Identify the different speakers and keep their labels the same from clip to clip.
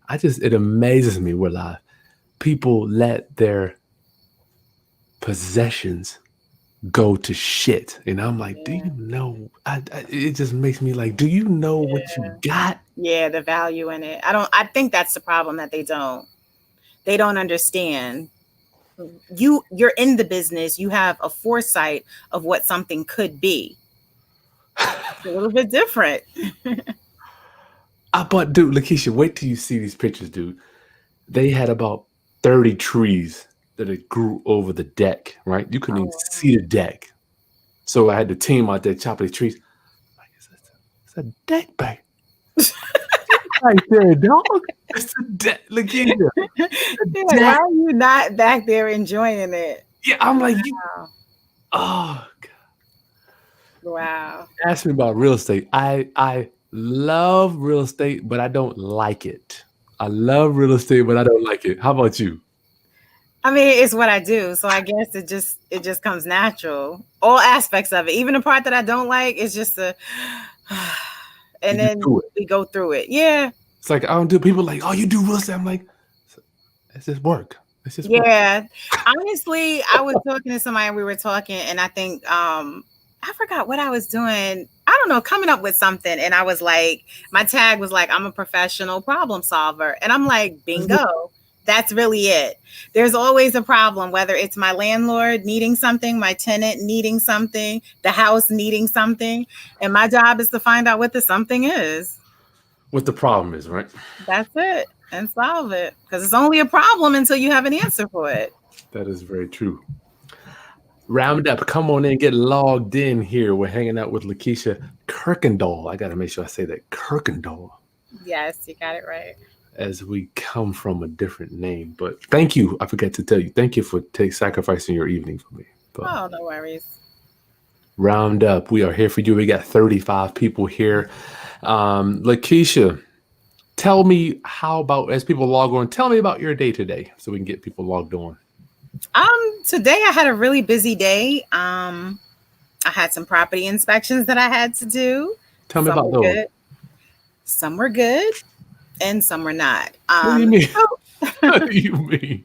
Speaker 1: it amazes me where people let their possessions go to shit. And I'm like, do you know? It just makes me like, do you know what you got?
Speaker 2: Yeah, the value in it. I think that's the problem, that they don't understand. You're in the business, you have a foresight of what something could be. It's a little bit different.
Speaker 1: But dude, Lakesha, wait till you see these pictures, dude. They had about 30 trees that it grew over the deck, right? You couldn't even see the deck. So I had the team out there chopping the trees. Like, it's a deck back. Right there, dog. It's a deck. Lakesha.
Speaker 2: Why are you not back there enjoying it?
Speaker 1: Yeah, I'm like, oh, God.
Speaker 2: Wow.
Speaker 1: Ask me about real estate. I love real estate, but I don't like it. I love real estate, but I don't like it. How about you?
Speaker 2: I mean, it's what I do, so I guess it just comes natural. All aspects of it, even the part that I don't like, it's just and then we go through it. Yeah,
Speaker 1: it's like I don't do. People like, oh, you do real estate. I'm like, it's just work. It's just work.
Speaker 2: Honestly, I was talking to somebody, and we were talking, and I think I forgot what I was doing. I don't know, coming up with something, and I was like, my tag was like, I'm a professional problem solver, and I'm like, bingo. That's really it. There's always a problem, whether it's my landlord needing something, my tenant needing something, the house needing something. And my job is to find out what the something is.
Speaker 1: What the problem is, right?
Speaker 2: That's it. And solve it. Because it's only a problem until you have an answer for it.
Speaker 1: That is very true. Round up. Come on in. Get logged in here. We're hanging out with Lakesha Kirkendall. I got to make sure I say that. Kirkendall.
Speaker 2: Yes, you got it right.
Speaker 1: As we come from a different name. But thank you. I forgot to tell you. Thank you for sacrificing your evening for me. But
Speaker 2: no worries.
Speaker 1: Round up. We are here for you. We got 35 people here. Lakesha, tell me as people log on, tell me about your day today so we can get people logged on.
Speaker 2: Today I had a really busy day. I had some property inspections that I had to do.
Speaker 1: Tell me about those.
Speaker 2: Good. Some were good. And some were not.
Speaker 1: What do you mean? What do you mean?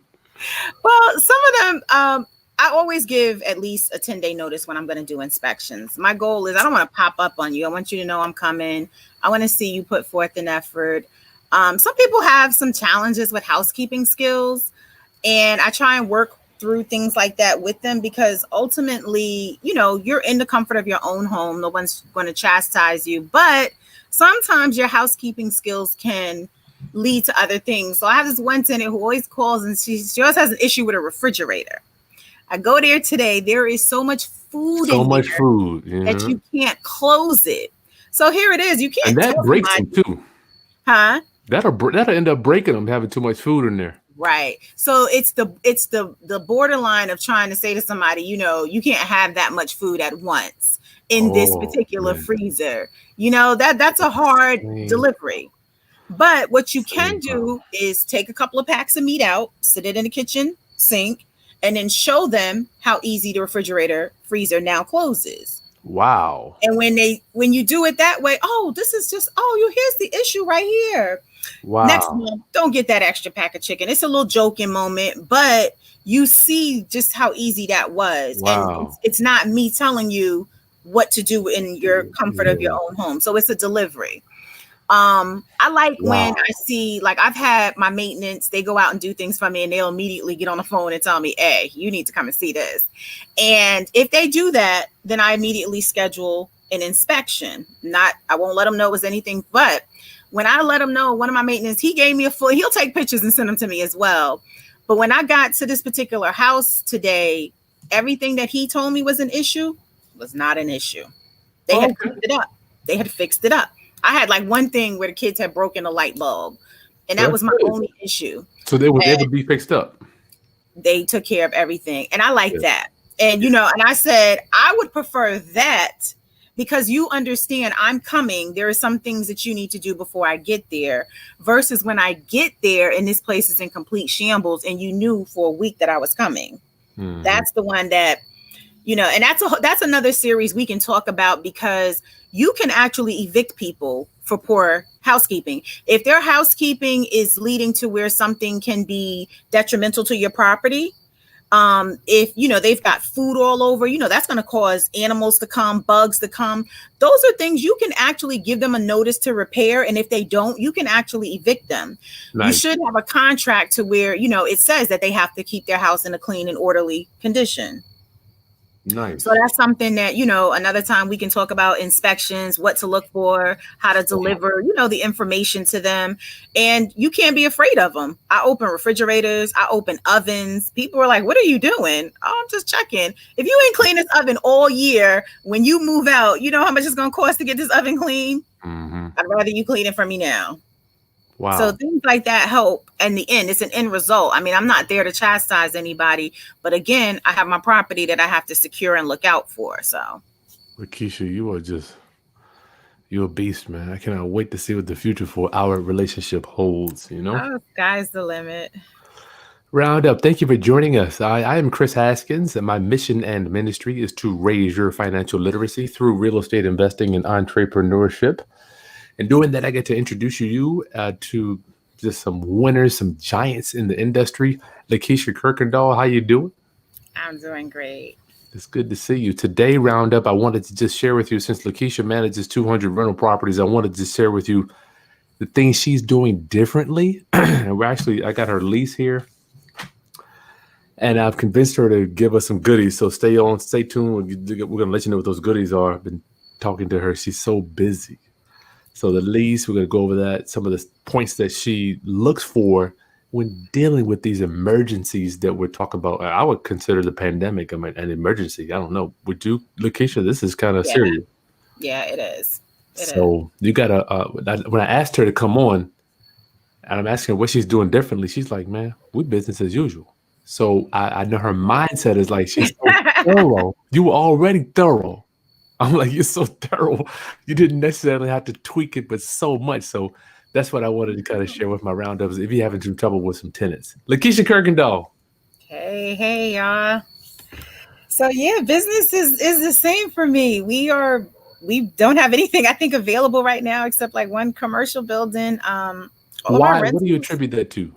Speaker 2: Well, some of them, I always give at least a 10-day notice when I'm going to do inspections. My goal is I don't want to pop up on you. I want you to know I'm coming. I want to see you put forth an effort. Some people have some challenges with housekeeping skills, and I try and work through things like that with them because ultimately, you're in the comfort of your own home. No one's going to chastise you, but sometimes your housekeeping skills can lead to other things. So I have this one tenant who always calls and she always has an issue with a refrigerator. I go there today. There is so much food that you can't close it. So here it is. You can't.
Speaker 1: And that breaks them too.
Speaker 2: Huh?
Speaker 1: That'll end up breaking them having too much food in there.
Speaker 2: Right. So it's the borderline of trying to say to somebody, you can't have that much food at once in this particular freezer. That's a hard delivery. But what you can do is take a couple of packs of meat out, sit it in the kitchen sink, and then show them how easy the refrigerator freezer now closes.
Speaker 1: Wow.
Speaker 2: And when you do it that way, here's the issue right here.
Speaker 1: Wow.
Speaker 2: Next month, don't get that extra pack of chicken. It's a little joking moment, but you see just how easy that was.
Speaker 1: Wow.
Speaker 2: And it's not me telling you what to do in your comfort of your own home. So it's a delivery. I like when I see, like, I've had my maintenance, they go out and do things for me and they'll immediately get on the phone and tell me, hey, you need to come and see this. And if they do that, then I immediately schedule an inspection. I won't let them know it was anything, but when I let them know, one of my maintenance, he gave me he'll take pictures and send them to me as well. But when I got to this particular house today, everything that he told me was an issue was not an issue. They had cleaned it up. They had fixed it up. I had like one thing where the kids had broken a light bulb, and that was my only issue.
Speaker 1: So they were able to be fixed up.
Speaker 2: They took care of everything, and I like that. And and I said I would prefer that because you understand I'm coming. There are some things that you need to do before I get there, versus when I get there and this place is in complete shambles, and you knew for a week that I was coming. Mm-hmm. That's the one that. And that's another series we can talk about because you can actually evict people for poor housekeeping. If their housekeeping is leading to where something can be detrimental to your property, if they've got food all over, that's going to cause animals to come, bugs to come. Those are things you can actually give them a notice to repair, and if they don't, you can actually evict them. Nice. You should have a contract to where it says that they have to keep their house in a clean and orderly condition.
Speaker 1: Nice.
Speaker 2: So that's something that, another time we can talk about inspections, what to look for, how to deliver, the information to them. And you can't be afraid of them. I open refrigerators. I open ovens. People are like, what are you doing? Oh, I'm just checking. If you ain't clean this oven all year, when you move out, you know how much it's going to cost to get this oven clean?
Speaker 1: Mm-hmm.
Speaker 2: I'd rather you clean it for me now.
Speaker 1: Wow.
Speaker 2: So things like that help. In the end, it's an end result. I mean, I'm not there to chastise anybody, but again, I have my property that I have to secure and look out for. So,
Speaker 1: Lakesha, you're a beast, man. I cannot wait to see what the future for our relationship holds.
Speaker 2: Oh, sky's the limit.
Speaker 1: Round up. Thank you for joining us. I am Kris Haskins, and my mission and ministry is to raise your financial literacy through real estate investing and entrepreneurship. And doing that, I get to introduce you to just some winners, some giants in the industry. Lakesha Kirkendall, how you doing?
Speaker 2: I'm doing great.
Speaker 1: It's good to see you. Today, Roundup, I wanted to just share with you, since Lakesha manages 200 rental properties, I wanted to share with you the things she's doing differently. And I got her lease here. And I've convinced her to give us some goodies. So stay tuned. We're going to let you know what those goodies are. I've been talking to her. She's so busy. So the lease, we're going to go over that, some of the points that she looks for when dealing with these emergencies that we're talking about. I would consider the pandemic an emergency. I don't know. Would you, Lakesha? This is kind of serious.
Speaker 2: Yeah, it is.
Speaker 1: You got to, when I asked her to come on, and I'm asking her what she's doing differently, she's like, man, we business as usual. So I know her mindset is like, she's so thorough. You were already thorough. I'm like, you're so thorough. You didn't necessarily have to tweak it, but so much. So that's what I wanted to kind of share with my roundups. If you're having some trouble with some tenants. Lakesha Kirkendall.
Speaker 2: Hey, y'all. So yeah, business is the same for me. We don't have anything, I think, available right now except like one commercial building.
Speaker 1: Why? What do you attribute that to?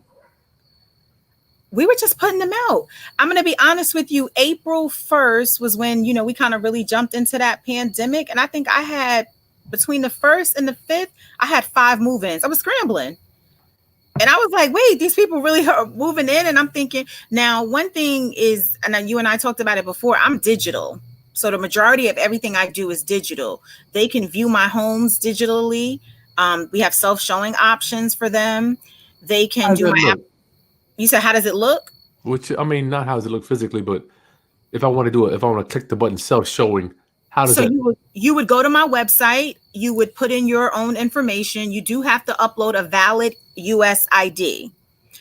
Speaker 2: We were just putting them out. I'm going to be honest with you. April 1st was when, we kind of really jumped into that pandemic. And I think I had between the 1st and the 5th, I had 5 move-ins. I was scrambling. And I was like, wait, these people really are moving in. And I'm thinking, now, one thing is, and you and I talked about it before, I'm digital. So the majority of everything I do is digital. They can view my homes digitally. We have self-showing options for them. They can do my app. You said, how does it look?
Speaker 1: Which, I mean, not how does it look physically, but if I want to do it, if I want to click the button self-showing, how does that?
Speaker 2: You would go to my website. You would put in your own information. You do have to upload a valid US ID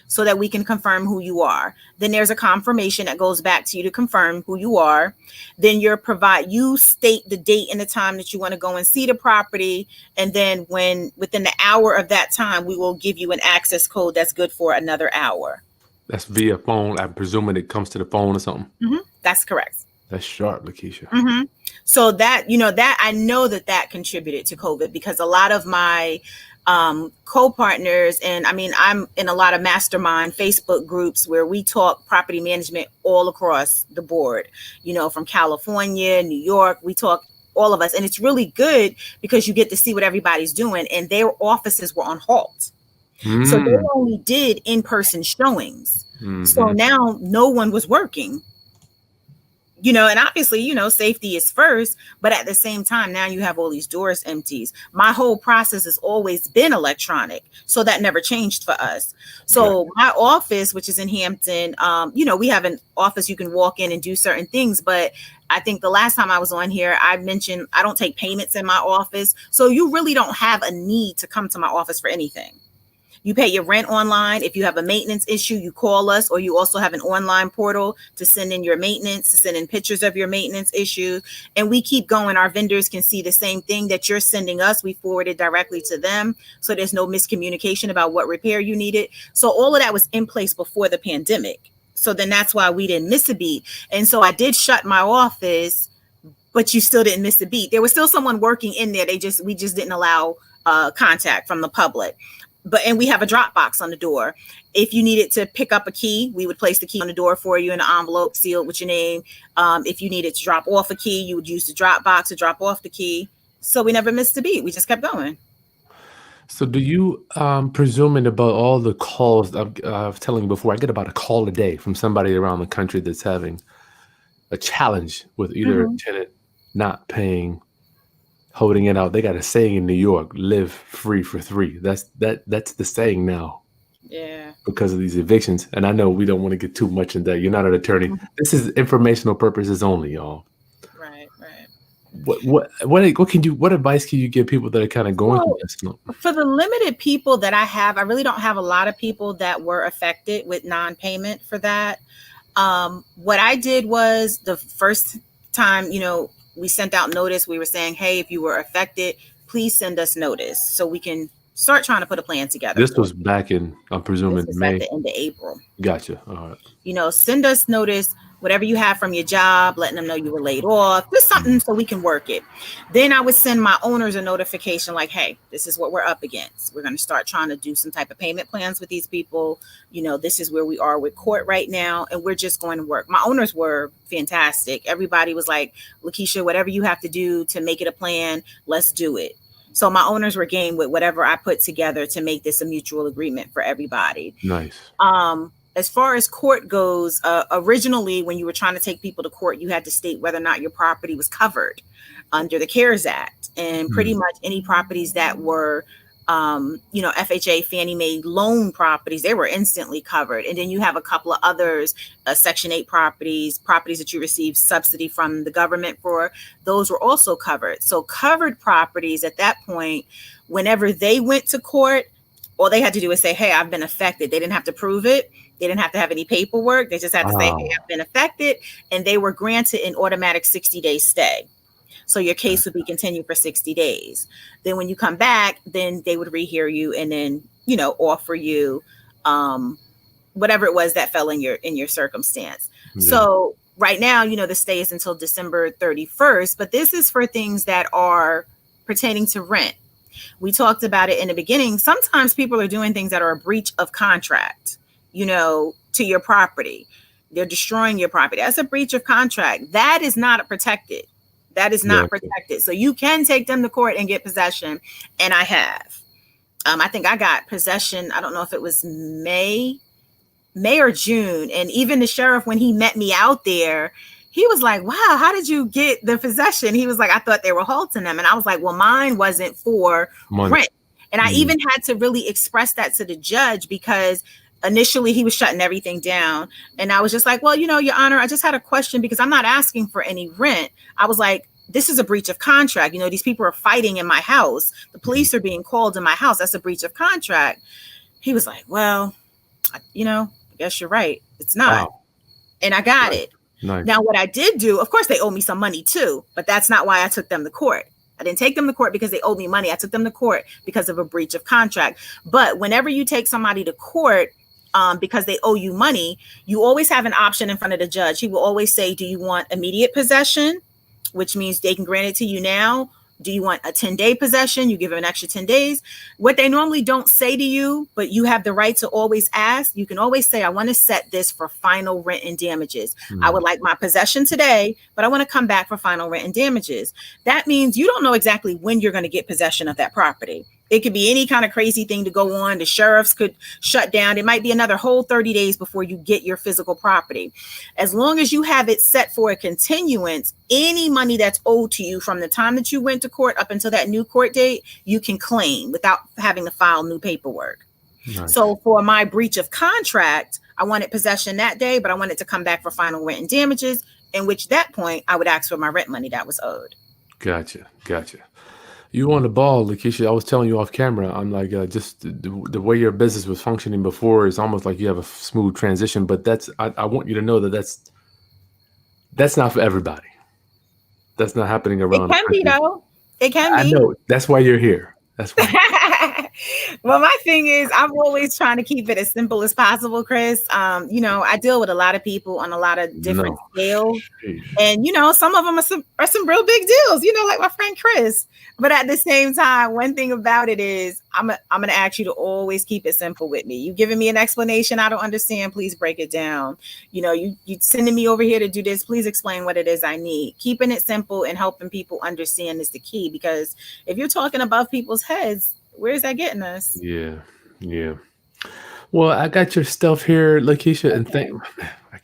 Speaker 2: so that we can confirm who you are. Then there's a confirmation that goes back to you to confirm who you are. Then you state the date and the time that you want to go and see the property. And then within the hour of that time, we will give you an access code that's good for another hour.
Speaker 1: That's via phone. I'm presuming it comes to the phone or something.
Speaker 2: Mm-hmm. That's correct.
Speaker 1: That's sharp, Lakesha.
Speaker 2: Mm-hmm. So that I know that contributed to COVID, because a lot of my co-partners, and I mean, I'm in a lot of mastermind Facebook groups where we talk property management all across the board, from California, New York, we talk, all of us. And it's really good because you get to see what everybody's doing, and their offices were on halt. So they only did in-person showings. So now no one was working. And obviously, safety is first, but at the same time, now you have all these doors empties. My whole process has always been electronic. So that never changed for us. So my office, which is in Hampton, we have an office you can walk in and do certain things. But I think the last time I was on here, I mentioned I don't take payments in my office. So you really don't have a need to come to my office for anything. You pay your rent online. If you have a maintenance issue, you call us, or you also have an online portal to send in your maintenance, to send in pictures of your maintenance issue. And we keep going. Our vendors can see the same thing that you're sending us. We forward it directly to them. So there's no miscommunication about what repair you needed. So all of that was in place before the pandemic. So then that's why we didn't miss a beat. And so I did shut my office, but you still didn't miss a beat. There was still someone working in there. We just didn't allow contact from the public. And we have a drop box on the door. If you needed to pick up a key, we would place the key on the door for you in an envelope sealed with your name. If you needed to drop off a key, you would use the drop box to drop off the key. So we never missed a beat. We just kept going.
Speaker 1: So do you, presuming about all the calls, I was telling you before, I get about a call a day from somebody around the country that's having a challenge with either a tenant not paying, holding it out. They got a saying in New York, live free for three. That's the saying now.
Speaker 2: Yeah.
Speaker 1: Because of these evictions. And I know we don't want to get too much into that. You're not an attorney. This is informational purposes only, y'all.
Speaker 2: Right.
Speaker 1: What advice can you give people that are kind of going through this?
Speaker 2: For the limited people that I have, I really don't have a lot of people that were affected with non-payment for that. What I did was the first time, we sent out notice. We were saying, hey, if you were affected, please send us notice so we can start trying to put a plan together.
Speaker 1: This was back in, I'm presuming, May.
Speaker 2: At the end of April.
Speaker 1: Gotcha. All right.
Speaker 2: Send us notice, whatever you have from your job, letting them know you were laid off, just something so we can work it. Then I would send my owners a notification like, hey, this is what we're up against. We're going to start trying to do some type of payment plans with these people. This is where we are with court right now, and we're just going to work. My owners were fantastic. Everybody was like, Lakesha, whatever you have to do to make it a plan, let's do it. So my owners were game with whatever I put together to make this a mutual agreement for everybody.
Speaker 1: Nice.
Speaker 2: As far as court goes, originally, when you were trying to take people to court, you had to state whether or not your property was covered under the CARES Act. And pretty much any properties that were, FHA, Fannie Mae loan properties, they were instantly covered. And then you have a couple of others, Section 8 properties that you received subsidy from the government for, those were also covered. So covered properties at that point, whenever they went to court, all they had to do is say, hey, I've been affected. They didn't have to prove it. They didn't have to have any paperwork. They just had to say, hey, I've been affected. And they were granted an automatic 60-day stay. So your case would be continued for 60 days. Then when you come back, then they would rehear you and then, offer you whatever it was that fell in your circumstance. Yeah. So right now, the stay is until December 31st, but this is for things that are pertaining to rent. We talked about it in the beginning. Sometimes people are doing things that are a breach of contract, to your property. They're destroying your property. That's a breach of contract. That is not protected. That is not protected. So you can take them to court and get possession. And I have. I think I got possession. I don't know if it was May or June. And even the sheriff, when he met me out there, he was like, wow, how did you get the possession? He was like, I thought they were halting them. And I was like, well, mine wasn't for rent. And I even had to really express that to the judge because initially he was shutting everything down. And I was just like, well, Your Honor, I just had a question because I'm not asking for any rent. I was like, this is a breach of contract. These people are fighting in my house. The police are being called in my house. That's a breach of contract. He was like, well, I guess you're right. It's not. Wow. And I got it.
Speaker 1: Nice.
Speaker 2: Now, what I did do, of course, they owe me some money too, but that's not why I took them to court. I didn't take them to court because they owed me money. I took them to court because of a breach of contract. But whenever you take somebody to court, because they owe you money, you always have an option in front of the judge. He will always say, do you want immediate possession, which means they can grant it to you now? Do you want a 10-day possession? You give them an extra 10 days. What they normally don't say to you, but you have the right to always ask. You can always say, I want to set this for final rent and damages. I would like my possession today, but I want to come back for final rent and damages. That means you don't know exactly when you're going to get possession of that property. It could be any kind of crazy thing to go on. The sheriffs could shut down. It might be another whole 30 days before you get your physical property. As long as you have it set for a continuance, any money that's owed to you from the time that you went to court up until that new court date, you can claim without having to file new paperwork. Nice. So for my breach of contract, I wanted possession that day, but I wanted to come back for final rent and damages, in which that point I would ask for my rent money that was owed.
Speaker 1: Gotcha. You on the ball, Lakesha. I was telling you off camera, I'm like, just the way your business was functioning before is almost like you have a smooth transition. But I want you to know that that's not for everybody. That's not happening around.
Speaker 2: It can be though. It can be.
Speaker 1: I know. That's why you're here. That's why.
Speaker 2: Well, my thing is, I'm always trying to keep it as simple as possible, Kris. I deal with a lot of people on a lot of different
Speaker 1: No.
Speaker 2: scales.
Speaker 1: Sheesh.
Speaker 2: And some of them are some real big deals, like my friend Kris. But at the same time, one thing about it is I'm gonna ask you to always keep it simple with me. You giving me an explanation I don't understand, please break it down. You sending me over here to do this, please explain what it is I need. Keeping it simple and helping people understand is the key, because if you're talking above people's heads, where's that getting us?
Speaker 1: Yeah. Yeah. Well, I got your stuff here, Lakesha, and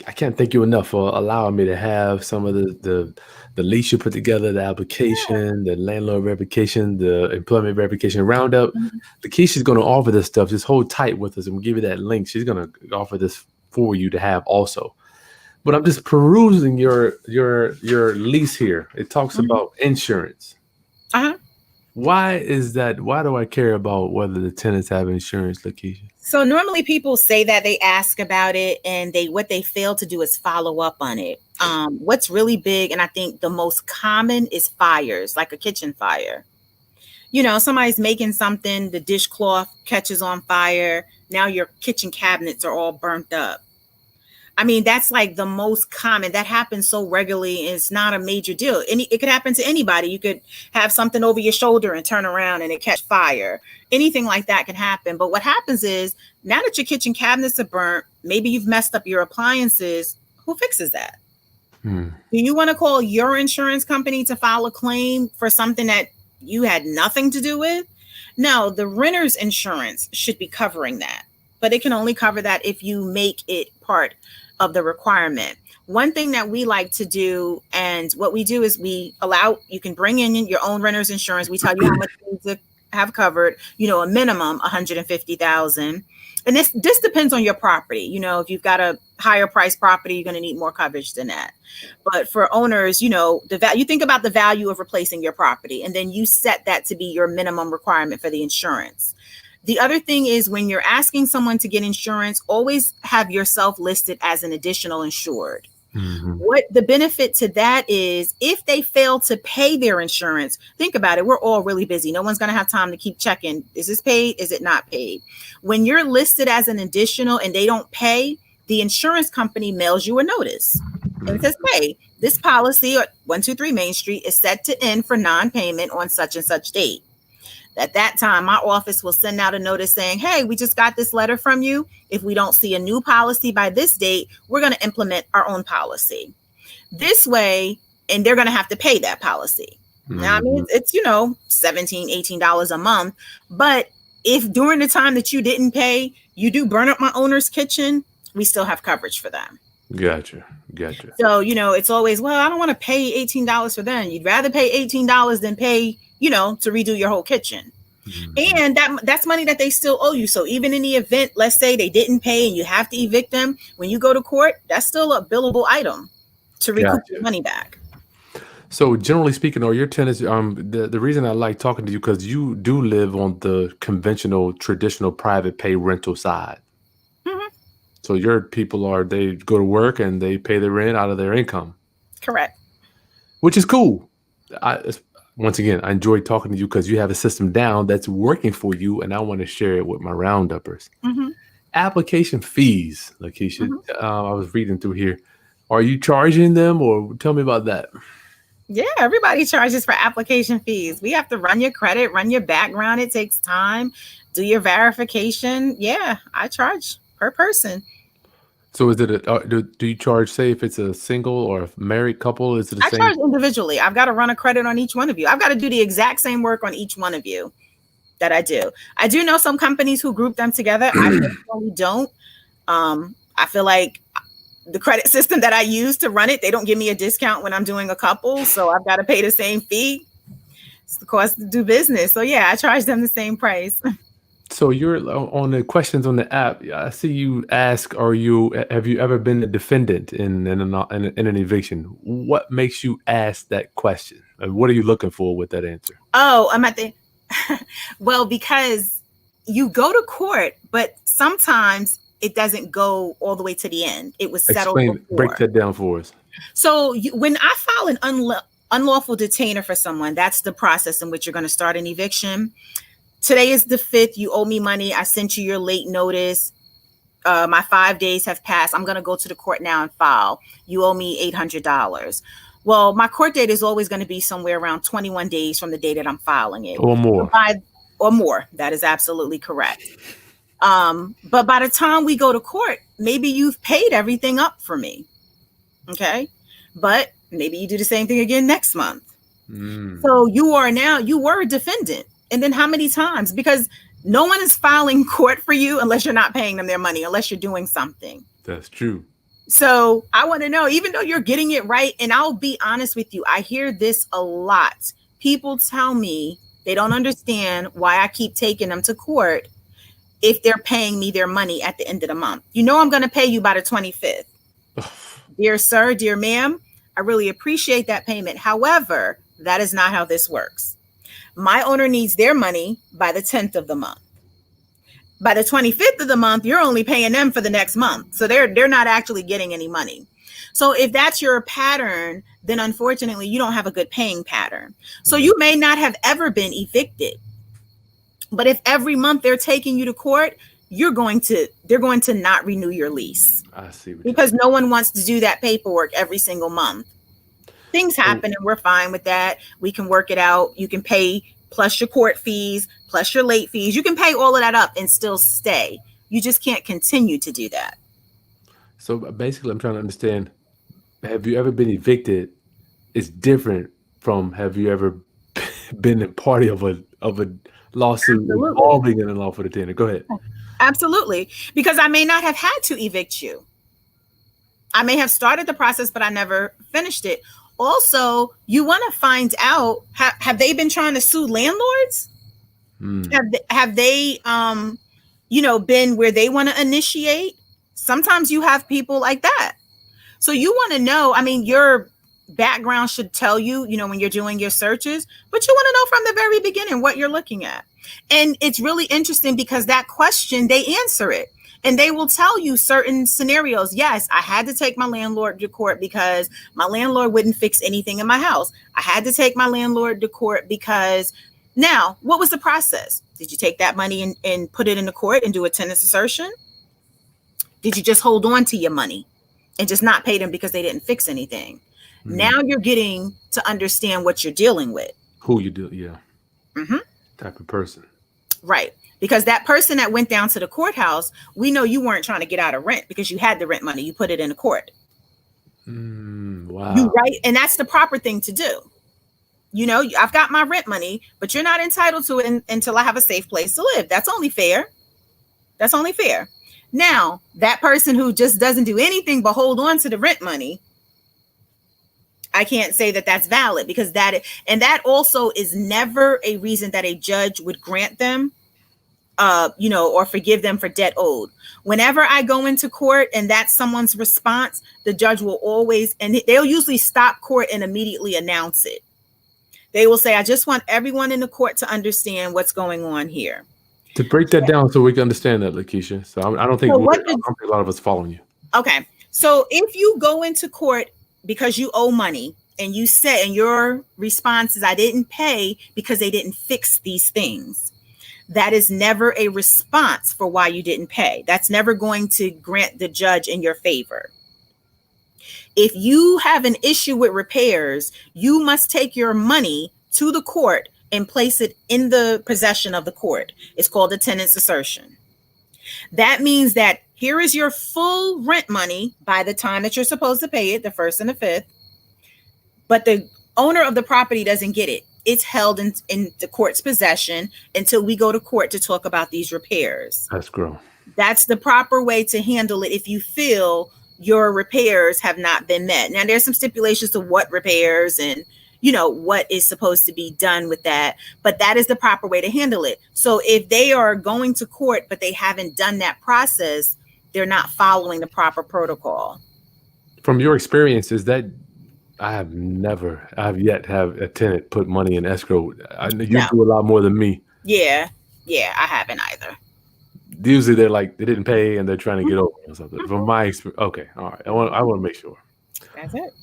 Speaker 1: I can't thank you enough for allowing me to have some of the lease you put together, the application, the landlord verification, the employment verification roundup.
Speaker 2: Mhm.
Speaker 1: Lakeisha's going to offer this stuff. Just hold tight with us, and we'll give you that link. She's going to offer this for you to have also. But I'm just perusing your lease here. It talks
Speaker 2: Mhm.
Speaker 1: about insurance.
Speaker 2: Uh-huh.
Speaker 1: Why is that? Why do I care about whether the tenants have insurance, Lakeisha?
Speaker 2: So normally people say that they ask about it, and what they fail to do is follow up on it. What's really big, and I think the most common, is fires, like a kitchen fire. Somebody's making something, the dishcloth catches on fire. Now your kitchen cabinets are all burnt up. I mean, that's like the most common. That happens so regularly. It's not a major deal. It could happen to anybody. You could have something over your shoulder and turn around and it catch fire. Anything like that can happen. But what happens is, now that your kitchen cabinets are burnt, maybe you've messed up your appliances. Who fixes that?
Speaker 1: Hmm.
Speaker 2: Do you want to call your insurance company to file a claim for something that you had nothing to do with? No, the renter's insurance should be covering that, but it can only cover that if you make it part of the requirement. One thing that we like to do, and what we do is you can bring in your own renter's insurance. We tell you how much you need to have covered, a minimum 150,000. And this depends on your property. If you've got a higher price property, you're going to need more coverage than that. But for owners, you think about the value of replacing your property, and then you set that to be your minimum requirement for the insurance. The other thing is, when you're asking someone to get insurance, always have yourself listed as an additional insured.
Speaker 1: Mm-hmm.
Speaker 2: What the benefit to that is, if they fail to pay their insurance, think about it. We're all really busy. No one's going to have time to keep checking. Is this paid? Is it not paid? When you're listed as an additional and they don't pay, the insurance company mails you a notice. And it says, hey, this policy at 123 Main Street is set to end for non-payment on such and such date. At that time, my office will send out a notice saying, hey, we just got this letter from you. If we don't see a new policy by this date, we're going to implement our own policy. This way, and they're going to have to pay that policy. Mm-hmm. Now, I mean, it's $17, $18 a month. But if during the time that you didn't pay, you do burn up my owner's kitchen, we still have coverage for them.
Speaker 1: Gotcha.
Speaker 2: So, it's always, well, I don't want to pay $18 for them. You'd rather pay $18 than pay to redo your whole kitchen. Mm-hmm. And that's money that they still owe you. So even in the event, let's say they didn't pay and you have to evict them, when you go to court, that's still a billable item to recoup your money back.
Speaker 1: So generally speaking, are your tenants, the reason I like talking to you, because you do live on the conventional, traditional private pay rental side. Mm-hmm. So your people they go to work and they pay the rent out of their income.
Speaker 2: Correct.
Speaker 1: Which is cool. Once again, I enjoy talking to you because you have a system down that's working for you, and I want to share it with my rounduppers. Mm-hmm. Application fees, Lakesha. Mm-hmm. I was reading through here. Are you charging them, or tell me about that?
Speaker 2: Yeah, everybody charges for application fees. We have to run your credit, run your background. It takes time. Do your verification. Yeah, I charge per person.
Speaker 1: So is it do you charge, say, if it's a single or a married couple? Is it the same?
Speaker 2: I charge individually. I've got to run a credit on each one of you. I've got to do the exact same work on each one of you that I do. I do know some companies who group them together. I personally don't. I feel like the credit system that I use to run it, they don't give me a discount when I'm doing a couple. So I've got to pay the same fee. It's the cost to do business. So yeah, I charge them the same price.
Speaker 1: So you're on the questions on the app. I see you ask, have you ever been a defendant in an eviction? What makes you ask that question? What are you looking for with that answer?
Speaker 2: Oh, I'm at the, well, because you go to court, but sometimes it doesn't go all the way to the end. It was settled before.
Speaker 1: Break that down for us.
Speaker 2: So when I file an unlawful detainer for someone, that's the process in which you're going to start an eviction. today is the 5th. You owe me money. I sent you your late notice. My 5 days have passed. I'm going to go to the court now and file. You owe me $800. Well, my court date is always going to be somewhere around 21 days from the day that I'm filing it.
Speaker 1: Or more.
Speaker 2: Or more. That is absolutely correct. But by the time we go to court, maybe you've paid everything up for me. Okay. But maybe you do the same thing again next month. So you were a defendant. And then how many times? Because no one is filing court for you unless you're not paying them their money, unless you're doing something.
Speaker 1: That's true.
Speaker 2: So I want to know, even though you're getting it right, and I'll be honest with you, I hear this a lot. People tell me they don't understand why I keep taking them to court if they're paying me their money at the end of the month. You know I'm going to pay you by the 25th. Dear sir, dear ma'am, I really appreciate that payment. However, that is not how this works. My owner needs their money by the 10th of the month. By the 25th of the month, you're only paying them for the next month. So they're not actually getting any money. So if that's your pattern, then unfortunately, you don't have a good paying pattern. So you may not have ever been evicted. But if every month they're taking you to court, they're going to not renew your lease.
Speaker 1: I see.
Speaker 2: Because no one wants to do that paperwork every single month. Things happen and we're fine with that. We can work it out. You can pay plus your court fees, plus your late fees. You can pay all of that up and still stay. You just can't continue to do that.
Speaker 1: So basically, I'm trying to understand, have you ever been evicted? It's different from have you ever been a party of a lawsuit involving an unlawful detainer? Go ahead.
Speaker 2: Absolutely. Because I may not have had to evict you. I may have started the process, but I never finished it. Also, you want to find out, have they been trying to sue landlords? Have they, been where they want to initiate? Sometimes you have people like that. So you want to know, your background should tell you, when you're doing your searches, but you want to know from the very beginning what you're looking at. And it's really interesting because that question, they answer it. And they will tell you certain scenarios. Yes, I had to take my landlord to court because my landlord wouldn't fix anything in my house. I had to take my landlord to court because now, what was the process? Did you take that money and put it in the court and do a tenant's assertion? Did you just hold on to your money and just not pay them because they didn't fix anything? Now you're getting to understand what you're dealing with.
Speaker 1: Who you do, yeah. Type of person. Right.
Speaker 2: Because that person that went down to the courthouse, we know you weren't trying to get out of rent because you had the rent money. You put it in the court.
Speaker 1: Wow.
Speaker 2: Right. And that's the proper thing to do. I've got my rent money, but you're not entitled to it until I have a safe place to live. That's only fair. That's only fair. Now, that person who just doesn't do anything but hold on to the rent money, I can't say that that's valid because that also is never a reason that a judge would grant them or forgive them for debt owed. Whenever I go into court and that's someone's response, the judge will always, and they'll usually stop court and immediately announce it. They will say, I just want everyone in the court to understand what's going on here.
Speaker 1: To break that down so we can understand that, Lakesha. So I don't think a lot of us following you.
Speaker 2: Okay. So if you go into court because you owe money and you say, and your response is, I didn't pay because they didn't fix these things. That is never a response for why you didn't pay. That's never going to grant the judge in your favor. If you have an issue with repairs, you must take your money to the court and place it in the possession of the court. It's called a tenant's assertion. That means that here is your full rent money by the time that you're supposed to pay it, the 1st and the 5th. But the owner of the property doesn't get it. It's held in the court's possession until we go to court to talk about these repairs.
Speaker 1: Escrow.
Speaker 2: That's the proper way to handle it if you feel your repairs have not been met. Now, there's some stipulations to what repairs and, what is supposed to be done with that. But that is the proper way to handle it. So if they are going to court, but they haven't done that process, they're not following the proper protocol.
Speaker 1: From your experience, is that I have yet have a tenant put money in escrow. I know you do a lot more than me.
Speaker 2: Yeah, I haven't either.
Speaker 1: Usually they're like, they didn't pay and they're trying to get over or something. From my experience, okay, all right. I want to make sure.
Speaker 2: That's it.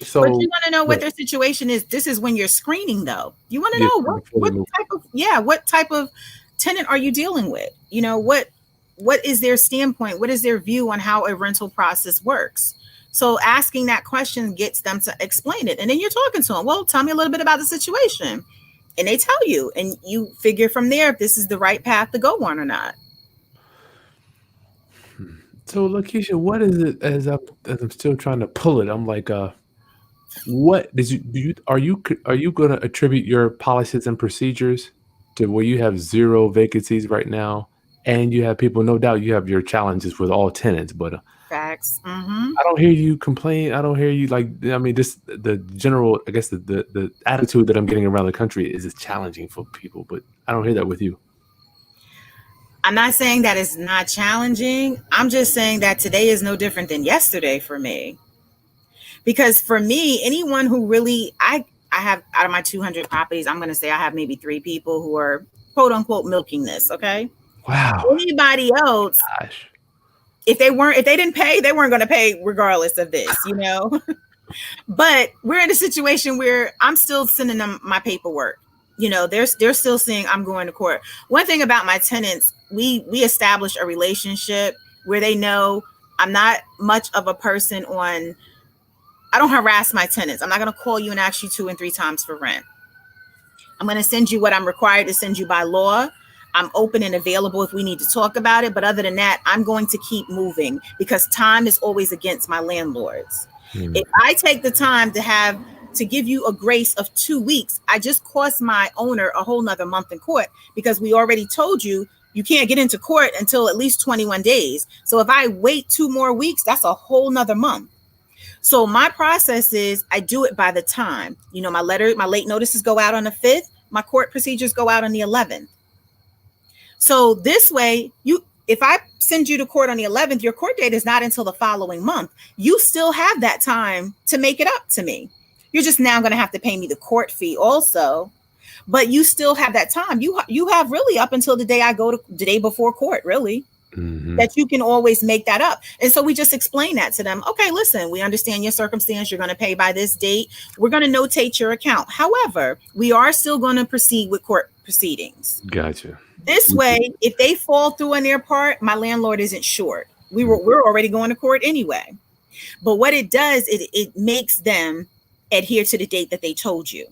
Speaker 2: But
Speaker 1: So
Speaker 2: you want to know what
Speaker 1: but
Speaker 2: their situation is. This is when you're screening, though. You want to
Speaker 1: yeah,
Speaker 2: know
Speaker 1: before they move.
Speaker 2: what type of tenant are you dealing with? You know, what is their standpoint? What is their view on how a rental process works? So asking that question gets them to explain it. And then you're talking to them. Well, tell me a little bit about the situation. And they tell you, and you figure from there if this is the right path to go on or not.
Speaker 1: So Lakeisha, what is it as I'm still trying to pull it? I'm like, what did you do you are you gonna attribute your policies and procedures to where you have zero vacancies right now and you have people, no doubt you have your challenges with all tenants, but
Speaker 2: Facts. Mm-hmm.
Speaker 1: I don't hear you complain. I don't hear you like. I mean, this the general. I guess the attitude that I'm getting around the country is it's challenging for people, but I don't hear that with you.
Speaker 2: I'm not saying that it's not challenging. I'm just saying that today is no different than yesterday for me. Because for me, anyone who really, I have out of my 200 properties, I'm going to say I have maybe 3 people who are quote unquote milking this. Okay.
Speaker 1: Wow,
Speaker 2: Anybody else,
Speaker 1: gosh,
Speaker 2: if they didn't pay, they weren't going to pay regardless of this, you know? But we're in a situation where I'm still sending them my paperwork. You know, they're still saying I'm going to court. One thing about my tenants, we established a relationship where they know I'm not much of a person on. I don't harass my tenants. I'm not going to call you and ask you 2 and 3 times for rent. I'm going to send you what I'm required to send you by law. I'm open and available if we need to talk about it. But other than that, I'm going to keep moving because time is always against my landlords. If I take the time to give you a grace of 2 weeks, I just cost my owner a whole nother month in court because we already told you you can't get into court until at least 21 days. So if I wait 2 more weeks, that's a whole nother month. So my process is I do it by the time. You know, my late notices go out on the 5th. My court procedures go out on the 11th. So this way, if I send you to court on the 11th, your court date is not until the following month. You still have that time to make it up to me. You're just now going to have to pay me the court fee also, but you still have that time. You have really up until the day before court, really.
Speaker 1: Mm-hmm.
Speaker 2: That you can always make that up. And so we just explain that to them. Okay, listen, we understand your circumstance. You're going to pay by this date. We're going to notate your account. However, we are still going to proceed with court proceedings.
Speaker 1: Gotcha.
Speaker 2: This way, if they fall through on their part, my landlord isn't short. We're already going to court anyway. But what it does, it makes them adhere to the date that they told you.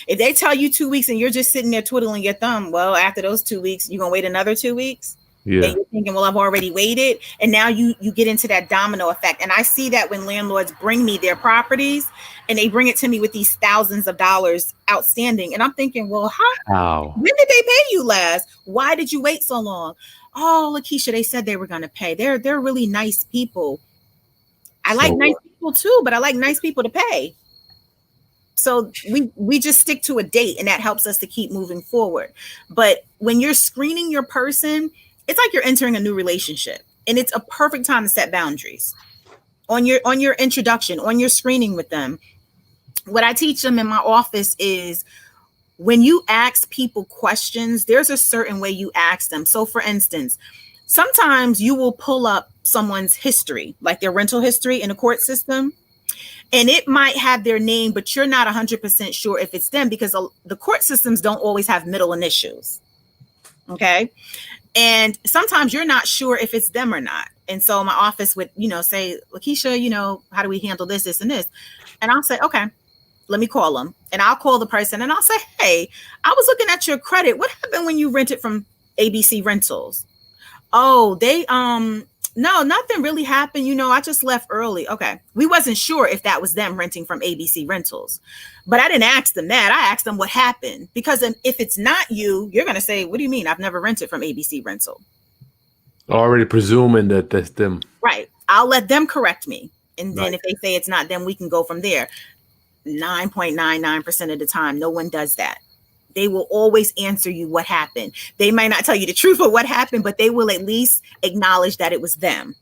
Speaker 2: If they tell you 2 weeks and you're just sitting there twiddling your thumb, well, after those 2 weeks, you're going to wait another 2 weeks.
Speaker 1: Yeah.
Speaker 2: And you're thinking, well, I've already waited. And now you get into that domino effect. And I see that when landlords bring me their properties and they bring it to me with these thousands of dollars outstanding. And I'm thinking, well, when did they pay you last? Why did you wait so long? Oh, Lakesha, they said they were going to pay. They're really nice people. I like nice people too, but I like nice people to pay. So we just stick to a date and that helps us to keep moving forward. But when you're screening your person, it's like you're entering a new relationship and it's a perfect time to set boundaries on your introduction, on your screening with them. What I teach them in my office is when you ask people questions, there's a certain way you ask them. So for instance, sometimes you will pull up someone's history, like their rental history in a court system, and it might have their name, but you're not 100% sure if it's them because the court systems don't always have middle initials. Okay. And sometimes you're not sure if it's them or not. And so my office would, say, Lakesha, how do we handle this, this, and this? And I'll say, okay, let me call them. And I'll call the person and I'll say, hey, I was looking at your credit. What happened when you rented from ABC Rentals? Oh, no, nothing really happened. I just left early. Okay. We wasn't sure if that was them renting from ABC Rentals, but I didn't ask them that. I asked them what happened because if it's not you, you're going to say, what do you mean? I've never rented from ABC Rental.
Speaker 1: Already presuming that that's them.
Speaker 2: Right. I'll let them correct me. And then if they say it's not them, we can go from there. 9.99% of the time, no one does that. They will always answer you what happened. They might not tell you the truth of what happened, but they will at least acknowledge that it was them.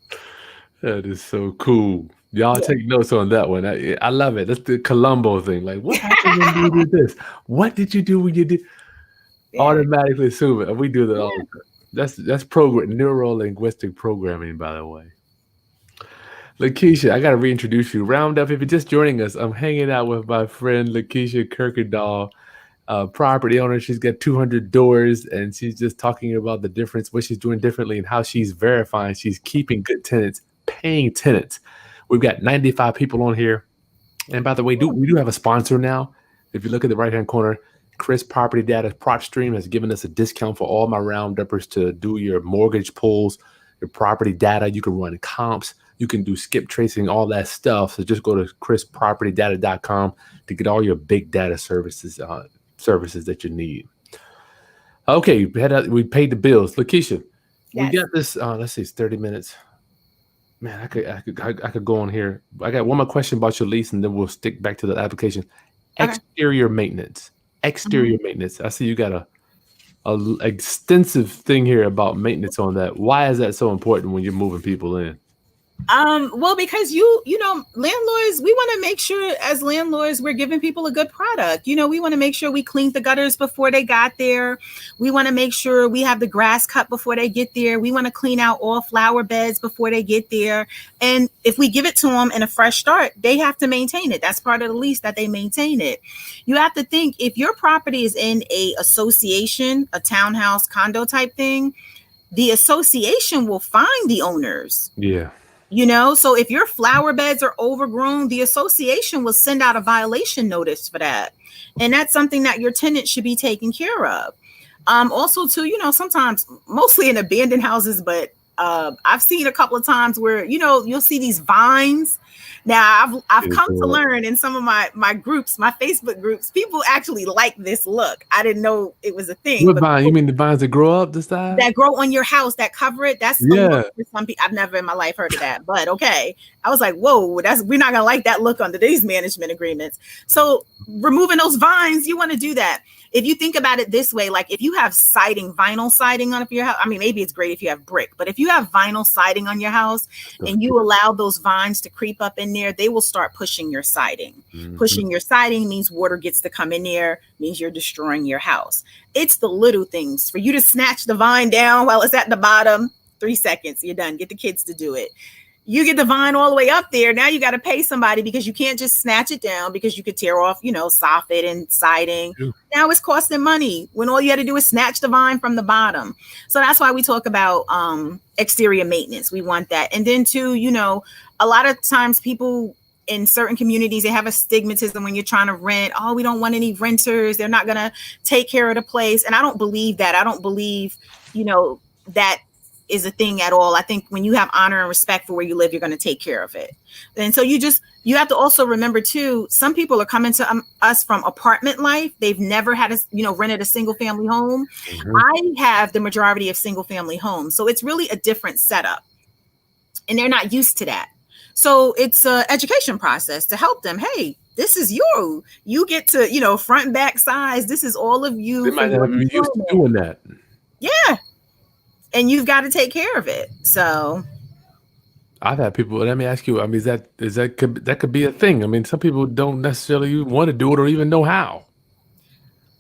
Speaker 1: That is so cool. Y'all take notes on that one. I love it. That's the Columbo thing. Like, what happened when you did this? What did you do when you did? Automatically assume it. And we do that all the time. That's neuro-linguistic programming, by the way. Lakesha, I gotta reintroduce you. Round up, if you're just joining us, I'm hanging out with my friend Lakesha Kirkendall, property owner. She's got 200 doors, and she's just talking about the difference, what she's doing differently, and how she's verifying she's keeping good tenants, paying tenants. We've got 95 people on here. And by the way, we do have a sponsor now. If you look at the right-hand corner, Kris Property Data PropStream has given us a discount for all my round-uppers to do your mortgage pulls, your property data. You can run comps. You can do skip tracing, all that stuff. So just go to krispropertydata.com to get all your big data services that you need. Okay, we paid the bills. Lakesha, we got this. Let's see, it's 30 minutes. Man, I could go on here. I got one more question about your lease, and then we'll stick back to the application.
Speaker 2: Okay.
Speaker 1: Exterior maintenance. Exterior maintenance. I see you got a extensive thing here about maintenance on that. Why is that so important when you're moving people in?
Speaker 2: Well, because you know, landlords, we want to make sure as landlords, we're giving people a good product. You know, we want to make sure we cleaned the gutters before they got there. We want to make sure we have the grass cut before they get there. We want to clean out all flower beds before they get there. And if we give it to them in a fresh start, they have to maintain it. That's part of the lease, that they maintain it. You have to think, if your property is in a association, a townhouse, condo type thing, the association will fine the owners.
Speaker 1: Yeah.
Speaker 2: You know, so if your flower beds are overgrown, the association will send out a violation notice for that. And that's something that your tenant should be taking care of. Also, too, you know, sometimes, mostly in abandoned houses, but I've seen a couple of times where, you know, you'll see these vines. Now, I've come to learn in some of my groups, my Facebook groups, people actually like this look. I didn't know it was a thing.
Speaker 1: What vine? You mean the vines that grow up this side?
Speaker 2: That grow on your house, that cover it? That's the look for some people. I've never in my life heard of that, but okay. I was like, whoa, we're not gonna like that look under these management agreements. So removing those vines, you want to do that. If you think about it this way, like if you have siding, vinyl siding on your house, I mean, maybe it's great if you have brick, but if you have vinyl siding on your house and you allow those vines to creep up in there, they will start pushing your siding. Mm-hmm. Pushing your siding means water gets to come in there, means you're destroying your house. It's the little things. For you to snatch the vine down while it's at the bottom, 3 seconds, you're done. Get the kids to do it. You get the vine all the way up there. Now you got to pay somebody because you can't just snatch it down because you could tear off, you know, soffit and siding. Yeah. Now it's costing money when all you had to do is snatch the vine from the bottom. So that's why we talk about exterior maintenance. We want that. And then too, you know, a lot of times people in certain communities, they have a stigmatism when you're trying to rent. Oh, we don't want any renters. They're not going to take care of the place. And I don't believe that. I don't believe, you know, that is a thing at all. I think when you have honor and respect for where you live, you're going to take care of it. And so you have to also remember too, some people are coming to us from apartment life. They've never had rented a single family home. Mm-hmm. I have the majority of single family homes. So it's really a different setup and they're not used to that. So it's an education process to help them. Hey, this is you get to, you know, front and back size. This is all of you.
Speaker 1: They might not be used to doing that.
Speaker 2: Yeah. And you've got to take care of it. So
Speaker 1: I've had people, let me ask you, I mean, that could be a thing. I mean, some people don't necessarily want to do it or even know how.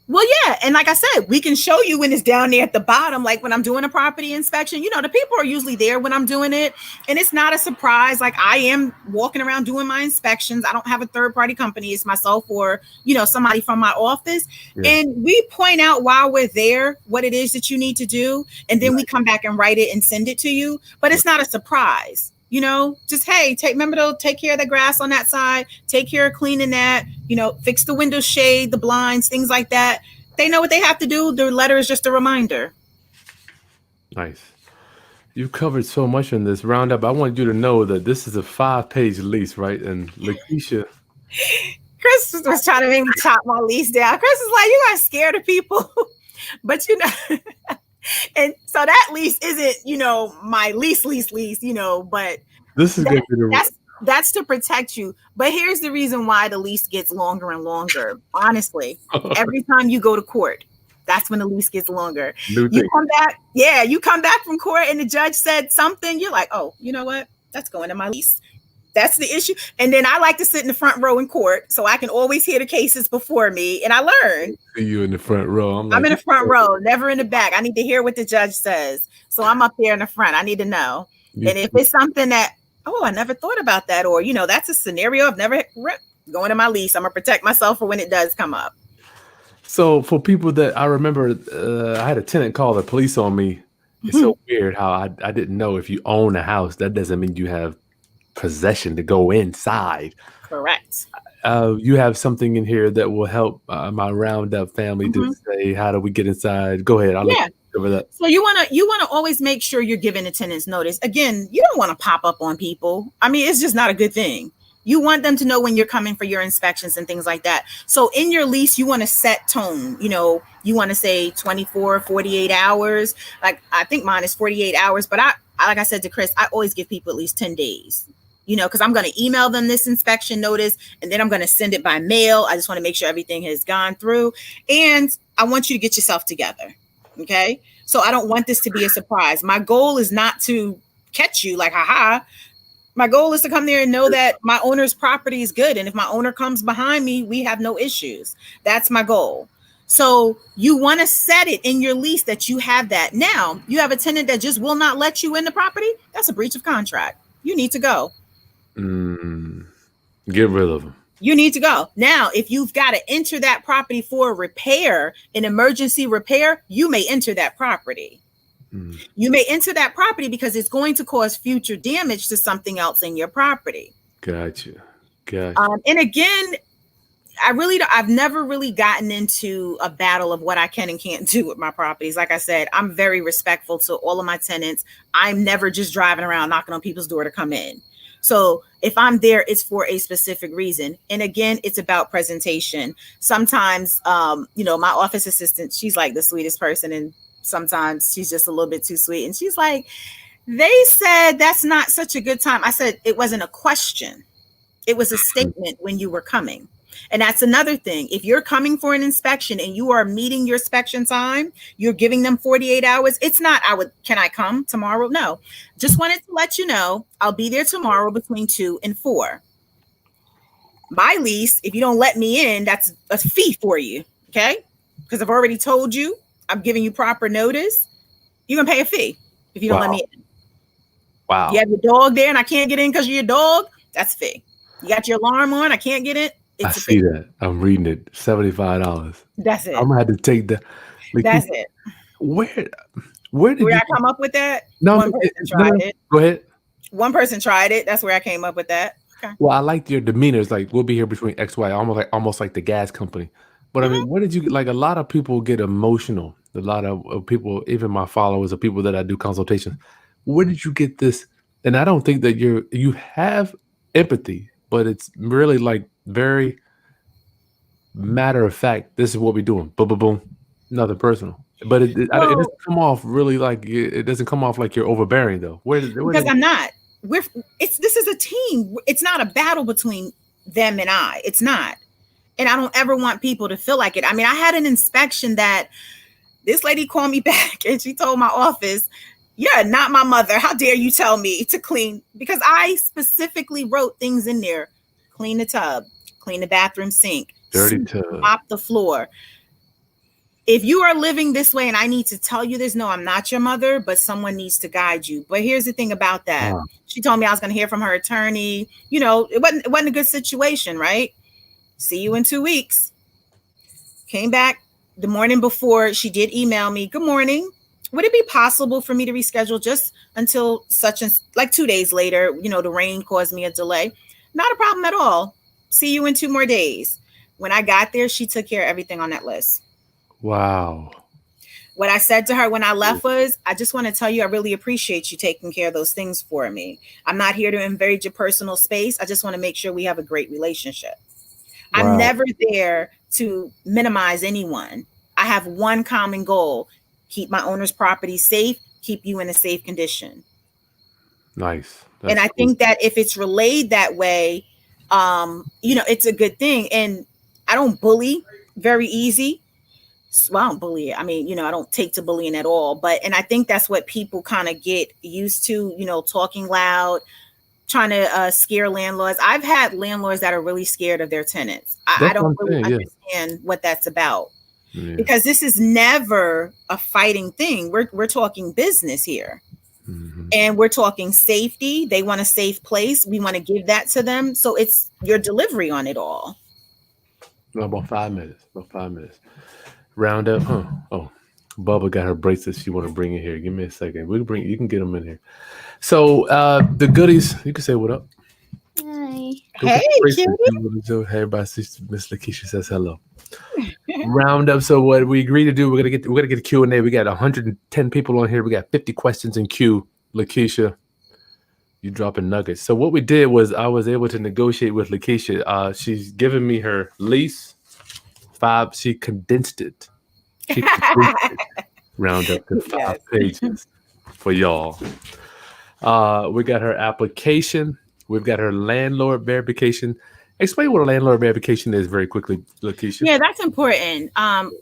Speaker 2: Well, yeah. And like I said, we can show you when it's down there at the bottom, like when I'm doing a property inspection, you know, the people are usually there when I'm doing it. And it's not a surprise. Like I am walking around doing my inspections. I don't have a third party company. It's myself or, you know, somebody from my office. Yeah. And we point out while we're there what it is that you need to do. And then we come back and write it and send it to you. But it's not a surprise. You know, just, hey, remember to take care of the grass on that side, take care of cleaning that, you know, fix the window shade, the blinds, things like that. They know what they have to do. The letter is just a reminder.
Speaker 1: Nice. You covered so much in this roundup. I wanted you to know that this is a 5-page lease, right? And Lakesha.
Speaker 2: Kris was trying to make me chop my lease down. Kris is like, you guys scared of people. But, you know. And so that lease isn't, you know, my lease, you know, but
Speaker 1: this is
Speaker 2: that's to protect you. But here's the reason why the lease gets longer and longer. Honestly, every time you go to court, that's when the lease gets longer. You come back from court and the judge said something. You're like, oh, you know what? That's going in my lease. That's the issue. And then I like to sit in the front row in court so I can always hear the cases before me. And I learn.
Speaker 1: See you in the front row.
Speaker 2: I'm in the front row, never in the back. I need to hear what the judge says. So I'm up there in the front. I need to know. And if it's something that Oh, I never thought about that. Or, that's a scenario I've never going to my lease. I'm gonna protect myself for when it does come up.
Speaker 1: So for people that I remember, I had a tenant call the police on me. It's so weird how I didn't know if you own a house, that doesn't mean you have possession to go inside.
Speaker 2: Correct.
Speaker 1: You have something in here that will help my roundup family to say, how do we get inside? Go ahead. I'll let you cover that.
Speaker 2: So you wanna always make sure you're giving a tenant's notice. Again, you don't want to pop up on people. I mean, it's just not a good thing. You want them to know when you're coming for your inspections and things like that. So in your lease, you want to set tone. You want to say 24, 48 hours. Like, I think mine is 48 hours, but I like I said to Kris, I always give people at least 10 days. Because I'm going to email them this inspection notice, and then I'm going to send it by mail. I just want to make sure everything has gone through, and I want you to get yourself together. Okay. So I don't want this to be a surprise. My goal is not to catch you like, haha. My goal is to come there and know that my owner's property is good. And if my owner comes behind me, we have no issues. That's my goal. So you want to set it in your lease that you have that. Now, you have a tenant that just will not let you in the property. That's a breach of contract. You need to go.
Speaker 1: Get rid of them.
Speaker 2: You need to go. Now, if you've got to enter that property for a repair, an emergency repair, you may enter that property. You may enter that property because it's going to cause future damage to something else in your property.
Speaker 1: Gotcha.
Speaker 2: And again, I've never really gotten into a battle of what I can and can't do with my properties. Like I said, I'm very respectful to all of my tenants. I'm never just driving around knocking on people's door to come in. So if I'm there, it's for a specific reason. And again, it's about presentation. Sometimes, my office assistant, she's like the sweetest person. And sometimes she's just a little bit too sweet. And she's like, they said that's not such a good time. I said, it wasn't a question. It was a statement when you were coming. And that's another thing. If you're coming for an inspection and you are meeting your inspection time, you're giving them 48 hours. It's not, can I come tomorrow? No, just wanted to let you know, I'll be there tomorrow between 2 and 4. My lease, if you don't let me in, that's a fee for you. Okay. Because I've already told you, I'm giving you proper notice. You're going to pay a fee if you don't let me in.
Speaker 1: Wow.
Speaker 2: You have your dog there and I can't get in because of your dog. That's a fee. You got your alarm on. I can't get in.
Speaker 1: I see that. I'm reading it. $75.
Speaker 2: That's it.
Speaker 1: I'm gonna have to take that.
Speaker 2: That's it.
Speaker 1: Where did
Speaker 2: I come up with that?
Speaker 1: No,
Speaker 2: one person tried it.
Speaker 1: Go ahead.
Speaker 2: One person tried it. That's where I came up with that. Okay.
Speaker 1: Well, I like your demeanor. It's like we'll be here between X, Y, almost like the gas company. But I mean, where did you like? A lot of people get emotional. A lot of people, even my followers, or people that I do consultations. Where did you get this? And I don't think that you have empathy, but it's really like very matter of fact. This is what we're doing. Boom, boom, boom. Nothing personal. But it doesn't come off really like it doesn't come off like you're overbearing though.
Speaker 2: Because I'm not. This is a team. It's not a battle between them and I. It's not. And I don't ever want people to feel like it. I mean, I had an inspection that this lady called me back and she told my office, "You're not my mother. How dare you tell me to clean?" Because I specifically wrote things in there. Clean the tub, clean the bathroom sink,
Speaker 1: dirty tub,
Speaker 2: mop the floor. If you are living this way and I need to tell you this, no, I'm not your mother, but someone needs to guide you. But here's the thing about that. She told me I was going to hear from her attorney. It wasn't a good situation, right? See you in 2 weeks. Came back the morning before. She did email me. Good morning. Would it be possible for me to reschedule just until such and like 2 days later? The rain caused me a delay. Not a problem at all. See you in 2 more days. When I got there, she took care of everything on that list.
Speaker 1: Wow.
Speaker 2: What I said to her when I left was, I just want to tell you, I really appreciate you taking care of those things for me. I'm not here to invade your personal space. I just want to make sure we have a great relationship. Wow. I'm never there to minimize anyone. I have one common goal: keep my owner's property safe, keep you in a safe condition.
Speaker 1: Nice.
Speaker 2: And I think that if it's relayed that way, it's a good thing. And I don't bully very easy. Well, I don't bully. I mean, I don't take to bullying at all. And I think that's what people kind of get used to, talking loud, trying to scare landlords. I've had landlords that are really scared of their tenants. I don't really understand what that's about. Yeah. Because this is never a fighting thing. We're talking business here. And we're talking safety. They want a safe place. We want to give that to them. So it's your delivery on it all.
Speaker 1: About 5 minutes. About 5 minutes. Round up. Huh. Oh, Bubba got her bracelets she want to bring in here. Give me a second. You can get them in here. So the goodies, you can say what up.
Speaker 3: Hi.
Speaker 2: Hey, cutie.
Speaker 1: Hey, everybody. Miss Lakesha says hello. Round up. So what we agreed to do, we're gonna get a Q&A. We got 110 people on here. We got 50 questions in queue. Lakesha, you dropping nuggets. So what we did was I was able to negotiate with Lakesha. She's given me her lease. She condensed it. Round up to 5 pages for y'all. We got her application. We've got her landlord verification. Explain what a landlord verification is very quickly, Lakesha.
Speaker 2: Yeah, that's important.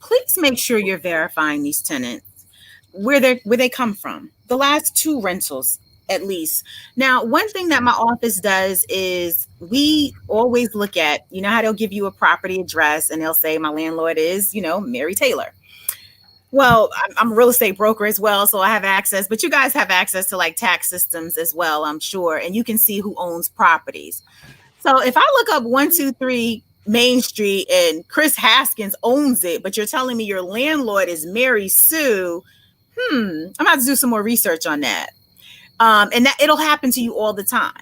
Speaker 2: Please make sure you're verifying these tenants, where they come from. The last 2 rentals, at least. Now, one thing that my office does is we always look at, you know how they'll give you a property address and they'll say my landlord is, Mary Taylor. Well, I'm a real estate broker as well, so I have access, but you guys have access to like tax systems as well, I'm sure, and you can see who owns properties. So if I look up 123 Main Street and Kris Haskins owns it, but you're telling me your landlord is Mary Sue, I'm about to do some more research on that. And that it'll happen to you all the time.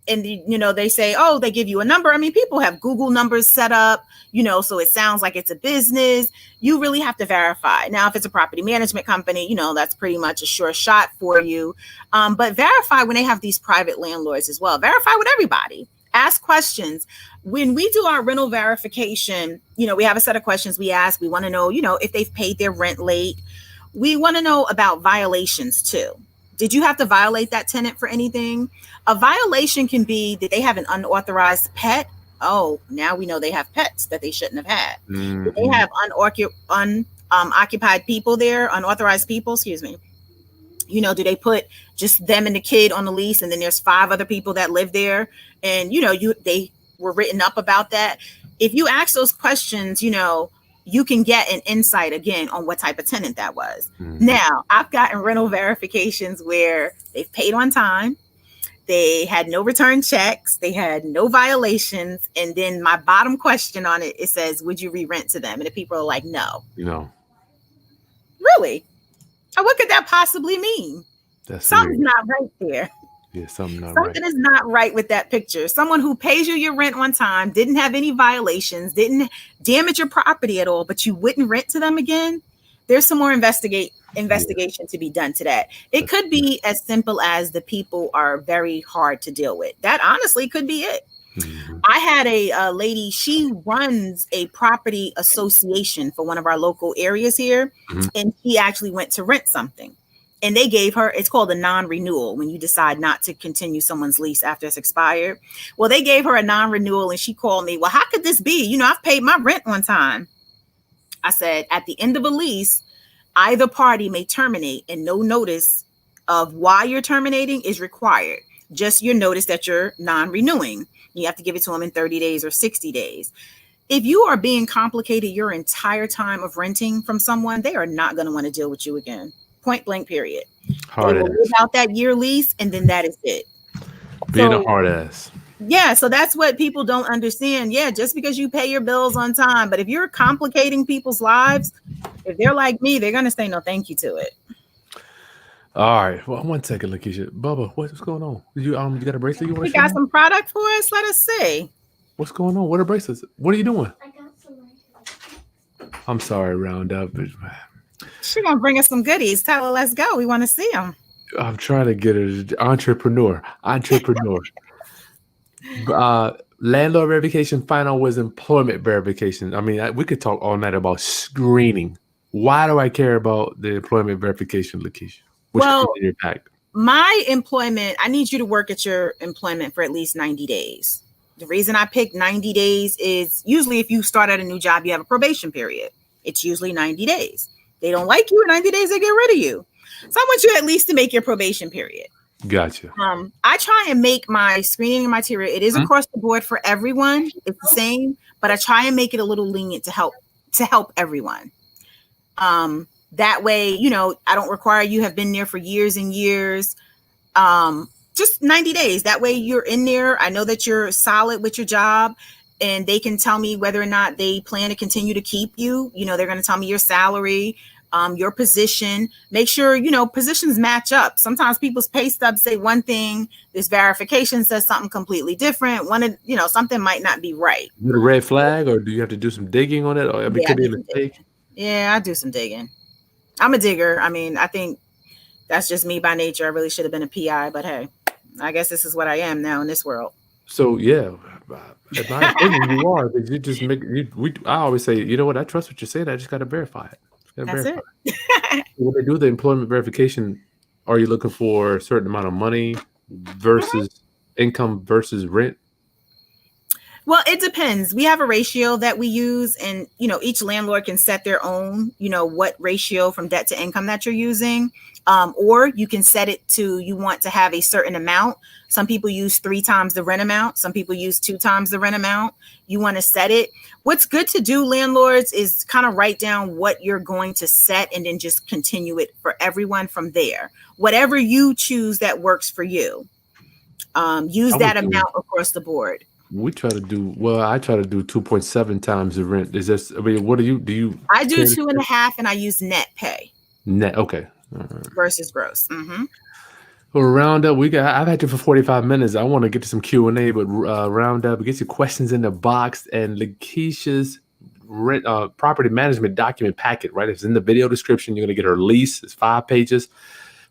Speaker 2: And, they say, oh, they give you a number. I mean, people have Google numbers set up, so it sounds like it's a business. You really have to verify. Now, if it's a property management company, that's pretty much a sure shot for you. But verify when they have these private landlords as well. Verify with everybody. Ask questions. When we do our rental verification, we have a set of questions we ask. We want to know, if they've paid their rent late. We want to know about violations too. Did you have to violate that tenant for anything? A violation can be that they have an unauthorized pet. Oh, now we know they have pets that they shouldn't have had. Did they have unoccupied people there, unauthorized people, excuse me. Do they put just them and the kid on the lease and then there's 5 other people that live there and, they were written up about that. If you ask those questions, you can get an insight again on what type of tenant that was. Now, I've gotten rental verifications where they've paid on time. They had no return checks. They had no violations. And then my bottom question on it, it says, would you re-rent to them? And the people are like, no. Really? What could that possibly mean? Something's not right there.
Speaker 1: Yeah, something
Speaker 2: is not right with that picture. Someone who pays you your rent on time, didn't have any violations, didn't damage your property at all, but you wouldn't rent to them again. There's some more investigation to be done to that. It could be as simple as the people are very hard to deal with. That honestly could be it. I had a lady, she runs a property association for one of our local areas here, and she actually went to rent something. And they gave her, it's called a non-renewal when you decide not to continue someone's lease after it's expired. Well, they gave her a non-renewal and she called me, well, how could this be? I've paid my rent on time. I said, at the end of a lease, either party may terminate and no notice of why you're terminating is required. Just your notice that you're non-renewing. You have to give it to them in 30 days or 60 days. If you are being complicated your entire time of renting from someone, they are not going to want to deal with you again. Point blank, period.
Speaker 1: Hard ass.
Speaker 2: Without that year lease, and then that is it.
Speaker 1: Being a hard ass.
Speaker 2: Yeah, so that's what people don't understand. Yeah, just because you pay your bills on time, but if you're complicating people's lives, if they're like me, they're gonna say no thank you to it.
Speaker 1: All right. Well, 1 second, Lakesha. Bubba, what's going on? You got a bracelet you want to
Speaker 2: show? You got some product for us? Let us see.
Speaker 1: What's going on? What are bracelets? What are you doing?
Speaker 3: I got some.
Speaker 1: I'm sorry, Roundup.
Speaker 2: She's gonna bring us some goodies. Tell her, let's go. We want to see them.
Speaker 1: I'm trying to get an entrepreneur. Landlord verification. Final was employment verification. I mean, we could talk all night about screening. Why do I care about the employment verification, Lakesha?
Speaker 2: Well, my employment, I need you to work at your employment for at least 90 days. The reason I picked 90 days is usually if you start at a new job, you have a probation period. It's usually 90 days. They don't like you in 90 days, they get rid of you. So I want you at least to make your probation period.
Speaker 1: Gotcha.
Speaker 2: I try and make my screening and criteria, it is across the board for everyone. It's the same, but I try and make it a little lenient to help everyone. That way, I don't require you have been there for years and years. Just 90 days. That way you're in there. I know that you're solid with your job, and they can tell me whether or not they plan to continue to keep you. They're going to tell me your salary, your position. Make sure, positions match up. Sometimes people's pay stubs say one thing. This verification says something completely different. Something might not be right.
Speaker 1: Is it a red flag, or do you have to do some digging on it? Or it could be a mistake.
Speaker 2: Yeah, I do some digging. I'm a digger. I mean, I think that's just me by nature. I really should have been a PI, but hey, I guess this is what I am now in this world.
Speaker 1: So yeah, in my opinion, you are. You just make. I always say, you know what? I trust what you're saying. I just got to verify it.
Speaker 2: That's it.
Speaker 1: When they do the employment verification, are you looking for a certain amount of money versus income versus rent?
Speaker 2: Well, it depends. We have a ratio that we use, and each landlord can set their own, what ratio from debt to income that you're using. Or you can set it to, you want to have a certain amount. Some people use 3 times the rent amount. Some people use 2 times the rent amount. You want to set it. What's good to do, landlords, is kind of write down what you're going to set and then just continue it for everyone from there. Whatever you choose that works for you. Use that amount across the board.
Speaker 1: I try to do 2.7 times the rent. Is this, what do you?
Speaker 2: I do 2.5, and I use net pay.
Speaker 1: Net, okay.
Speaker 2: Versus gross. Mm-hmm.
Speaker 1: Well, round up. I've had you for 45 minutes. I want to get to some Q&A, but round up. Get your questions in the box, and Lakesha's property management document packet. Right, it's in the video description. You're gonna get her lease. It's 5 pages.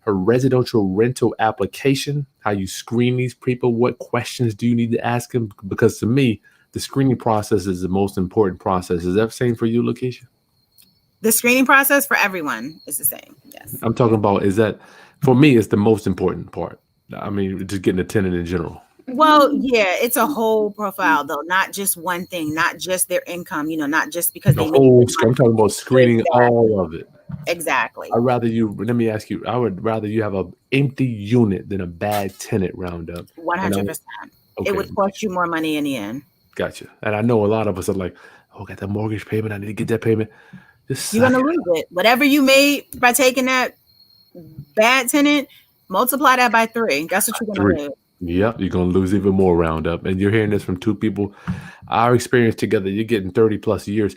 Speaker 1: Her residential rental application. How you screen these people. What questions do you need to ask them? Because to me, the screening process is the most important process. Is that the same for you, Lakesha?
Speaker 2: The screening process for everyone is the same. Yes.
Speaker 1: I'm talking about, is that, for me, it's the most important part. I mean, just getting a tenant in general.
Speaker 2: Well, yeah, it's a whole profile, though, not just one thing, not just their income, not just because
Speaker 1: I'm talking about screening all of it.
Speaker 2: Exactly.
Speaker 1: Let me ask you, I would rather you have an empty unit than a bad tenant round up.
Speaker 2: 100%. Okay. It would cost you more money in the end.
Speaker 1: Gotcha. And I know a lot of us are like, oh, I got that mortgage payment. I need to get that payment.
Speaker 2: You're going to lose it. Whatever you made by taking that bad tenant, multiply that by 3. That's what you're going to lose.
Speaker 1: Yep, you're going to lose even more round up. And you're hearing this from 2 people. Our experience together, you're getting 30 plus years.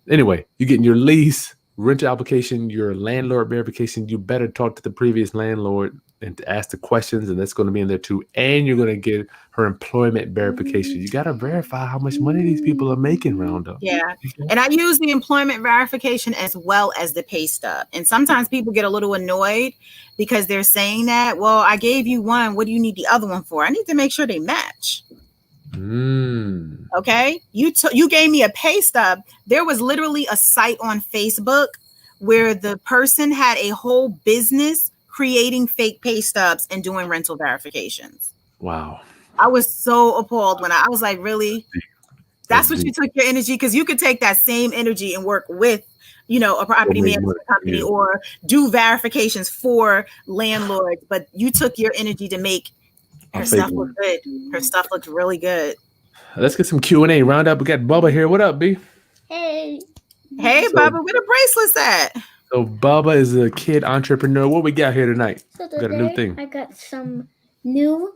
Speaker 1: Anyway, you're getting your lease, rental application, your landlord verification. You better talk to the previous landlord and to ask the questions, and that's going to be in there too. And you're going to get her employment verification. You got to verify how much money these people are making round up.
Speaker 2: Yeah. And I use the employment verification as well as the pay stub. And sometimes people get a little annoyed because they're saying that, well, I gave you one. What do you need the other one for? I need to make sure they match. Okay. You gave me a pay stub. There was literally a site on Facebook where the person had a whole business creating fake pay stubs and doing rental verifications.
Speaker 1: Wow.
Speaker 2: I was so appalled when I was like, really? That's what you took your energy? Because you could take that same energy and work with, a property management company or do verifications for landlords. But you took your energy to make her stuff look good. Her stuff looked really good.
Speaker 1: Let's get some Q&A. Round up. We got Bubba here. What up, B?
Speaker 3: Hey.
Speaker 2: Hey, Bubba. Where the bracelets at?
Speaker 1: So Bubba is a kid entrepreneur. What we got here tonight?
Speaker 3: So
Speaker 1: we got a new thing.
Speaker 3: I got some new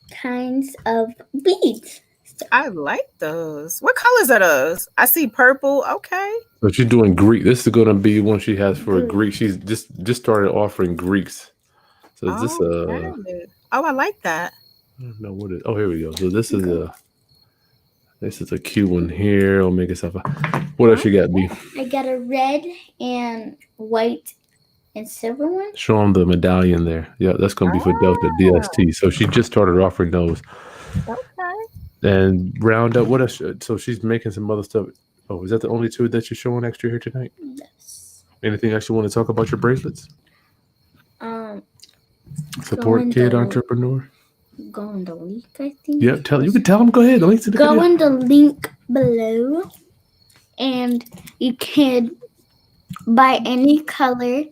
Speaker 3: kinds of beads.
Speaker 2: I like those. What colors are those? I see purple. Okay.
Speaker 1: So she's doing Greek. This is going to be one she has for a Greek. She's just started offering Greeks. So is this
Speaker 2: Oh, I like that.
Speaker 1: I don't know what it. Oh, here we go. So this is a cute one here. I'll make it stuff. What else you got, B?
Speaker 3: I got a red and white and silver one.
Speaker 1: Show them the medallion there. Yeah, that's going to be for Delta DST. So she just started offering those.
Speaker 2: Okay.
Speaker 1: And round up. What else? So she's making some other stuff. Oh, is that the only 2 that you're showing extra here tonight?
Speaker 3: Yes.
Speaker 1: Anything else you want to talk about your bracelets? Support kid entrepreneur.
Speaker 3: Go in the link, I think.
Speaker 1: Yeah, you can tell them. Go ahead.
Speaker 3: Go in the link below, and you can buy any color,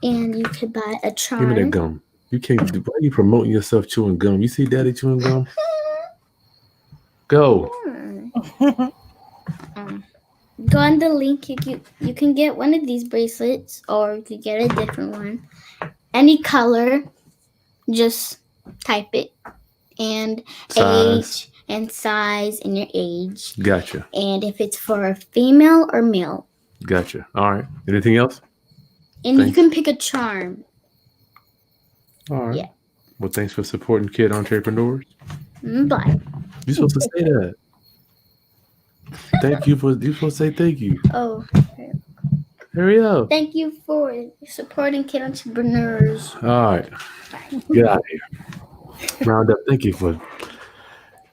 Speaker 3: and you could buy a charm.
Speaker 1: Give me that gum. You can't. Why are you promoting yourself chewing gum? You see Daddy chewing gum? Go.
Speaker 3: go on the link. You can get one of these bracelets, or you could get a different one. Any color, just type it, and
Speaker 1: Size.
Speaker 3: age and size and your age.
Speaker 1: Gotcha.
Speaker 3: And if it's for a female or male.
Speaker 1: Gotcha. All right. Anything else?
Speaker 3: And you can pick a charm.
Speaker 1: All right.
Speaker 3: Yeah.
Speaker 1: Well, thanks for supporting kid entrepreneurs.
Speaker 3: Bye.
Speaker 1: You're supposed to say that. Thank you for. You're supposed to say thank you.
Speaker 3: Oh,
Speaker 1: Hurry up.
Speaker 3: thank you for supporting kid entrepreneurs.
Speaker 1: All right. Get out of here. Round up. Thank you for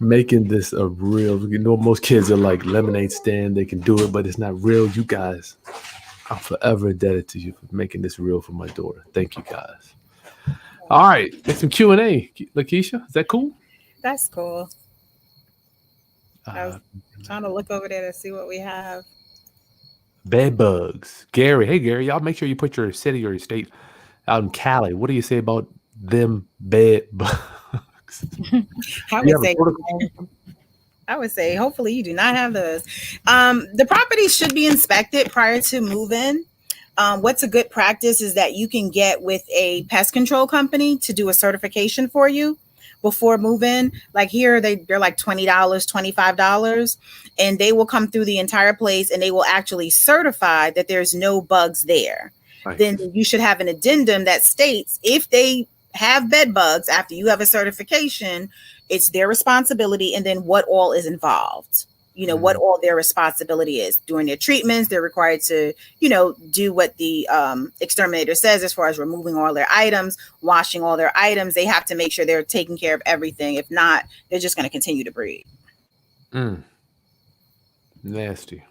Speaker 1: making this a real. You know, most kids are like lemonade stand. They can do it, but it's not real. You guys, I'm forever indebted to you for making this real for my daughter. Thank you, guys. All right. Get some Q&A. Lakesha, is that cool?
Speaker 2: That's cool. I was trying to look over there to see what we have.
Speaker 1: Bed bugs. Gary. Hey, Gary. Y'all make sure you put your city or your state out in Cali. What do you say about them bed bugs?
Speaker 2: I would say hopefully you do not have those. The property should be inspected prior to move-in. What's a good practice is that you can get with a pest control company to do a certification for you before move-in. Like here, they're like $20, $25, and they will come through the entire place and they will actually certify that there's no bugs there.
Speaker 1: Right.
Speaker 2: Then you should have an addendum that states if they have bed bugs after you have a certification, it's their responsibility, and then what all is involved. You know, what all their responsibility is. During their treatments, they're required to, you know, do what the exterminator says as far as removing all their items, washing all their items. They have to make sure they're taking care of everything. If not, they're just going to continue to breed.
Speaker 1: Nasty.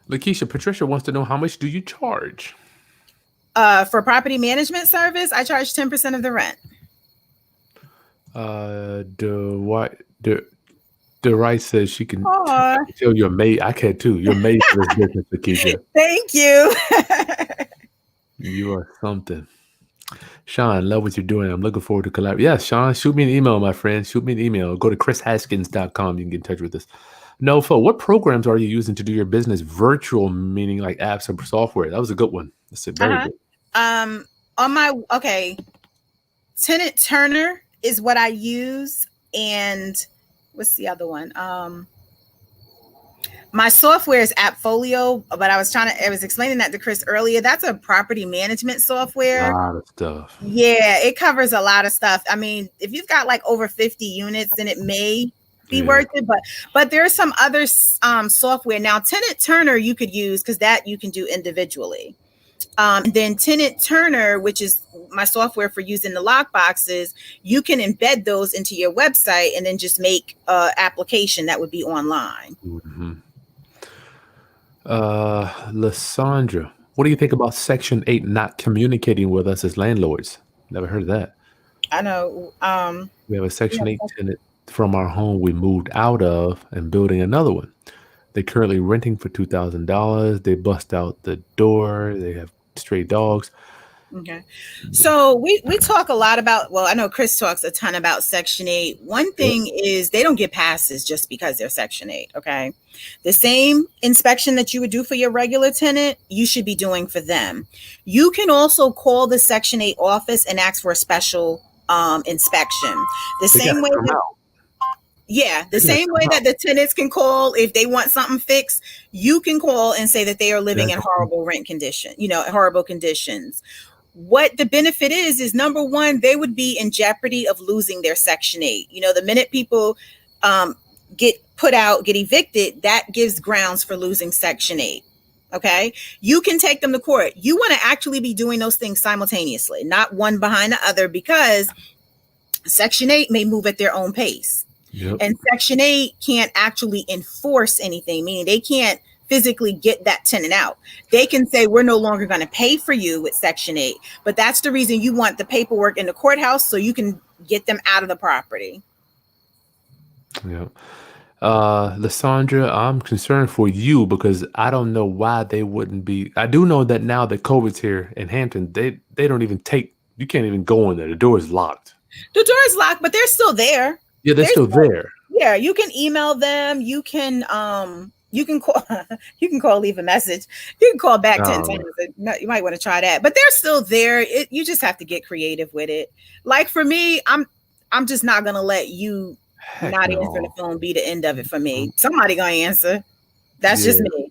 Speaker 1: Lakesha, Patricia wants to know, how much do you charge?
Speaker 2: For property management service, I charge 10% of the rent.
Speaker 1: The right says she can tell your maid. I can too. Your maid for this business, Lakesha.
Speaker 2: Thank you.
Speaker 1: You are something. Sean, love what you're doing. I'm looking forward to collaborate. Yes, Sean, shoot me an email, my friend. Shoot me an email. Go to krishaskins.com. You can get in touch with us. Nofo, what programs are you using to do your business virtual, meaning like apps or software? That was a good one. That's very good.
Speaker 2: Tenant Turner is what I use, and what's the other one? My software is Appfolio, but I was explaining that to Kris earlier. That's a property management software.
Speaker 1: A lot of stuff.
Speaker 2: Yeah, it covers a lot of stuff. I mean, if you've got like over 50 units, then it may be worth it, but there's some other software. Now, Tenant Turner you could use because that you can do individually. Then Tenant Turner, which is my software for using the lock boxes, you can embed those into your website and then just make an application that would be online.
Speaker 1: Mm-hmm. Lysandra, what do you think about Section 8 not communicating with us as landlords? Never heard of that.
Speaker 2: I know.
Speaker 1: We have a Section 8 tenant from our home we moved out of and building another one. They're currently renting for $2,000. They bust out the door. They have stray dogs.
Speaker 2: Okay. So we talk a lot about, well, I know Kris talks a ton about Section 8. One thing is they don't get passes just because they're Section 8. Okay. The same inspection that you would do for your regular tenant, you should be doing for them. You can also call the Section 8 office and ask for a special inspection. The same way that the tenants can call if they want something fixed, you can call and say that they are living in horrible horrible conditions. What the benefit is number one, they would be in jeopardy of losing their Section 8. You know, the minute people get evicted, that gives grounds for losing Section 8. Okay. You can take them to court. You want to actually be doing those things simultaneously, not one behind the other, because Section 8 may move at their own pace. Yep. And Section 8 can't actually enforce anything, meaning they can't physically get that tenant out. They can say, we're no longer going to pay for you with Section 8, but that's the reason you want the paperwork in the courthouse so you can get them out of the property.
Speaker 1: Yeah. Lysandra, I'm concerned for you because I don't know why they wouldn't be. I do know that now that COVID's here in Hampton, they don't even you can't even go in there. The door is locked.
Speaker 2: The door is locked, but they're still there.
Speaker 1: Yeah, they're still there.
Speaker 2: Yeah, you can email them. You can You can call, leave a message. You can call back 10
Speaker 1: Oh,
Speaker 2: times. You might want to try that, but they're still there. You just have to get creative with it. Like for me, I'm just not gonna let you
Speaker 1: heck
Speaker 2: not answering the
Speaker 1: no.
Speaker 2: phone be the end of it for me. Somebody gonna answer. That's just
Speaker 1: Yeah.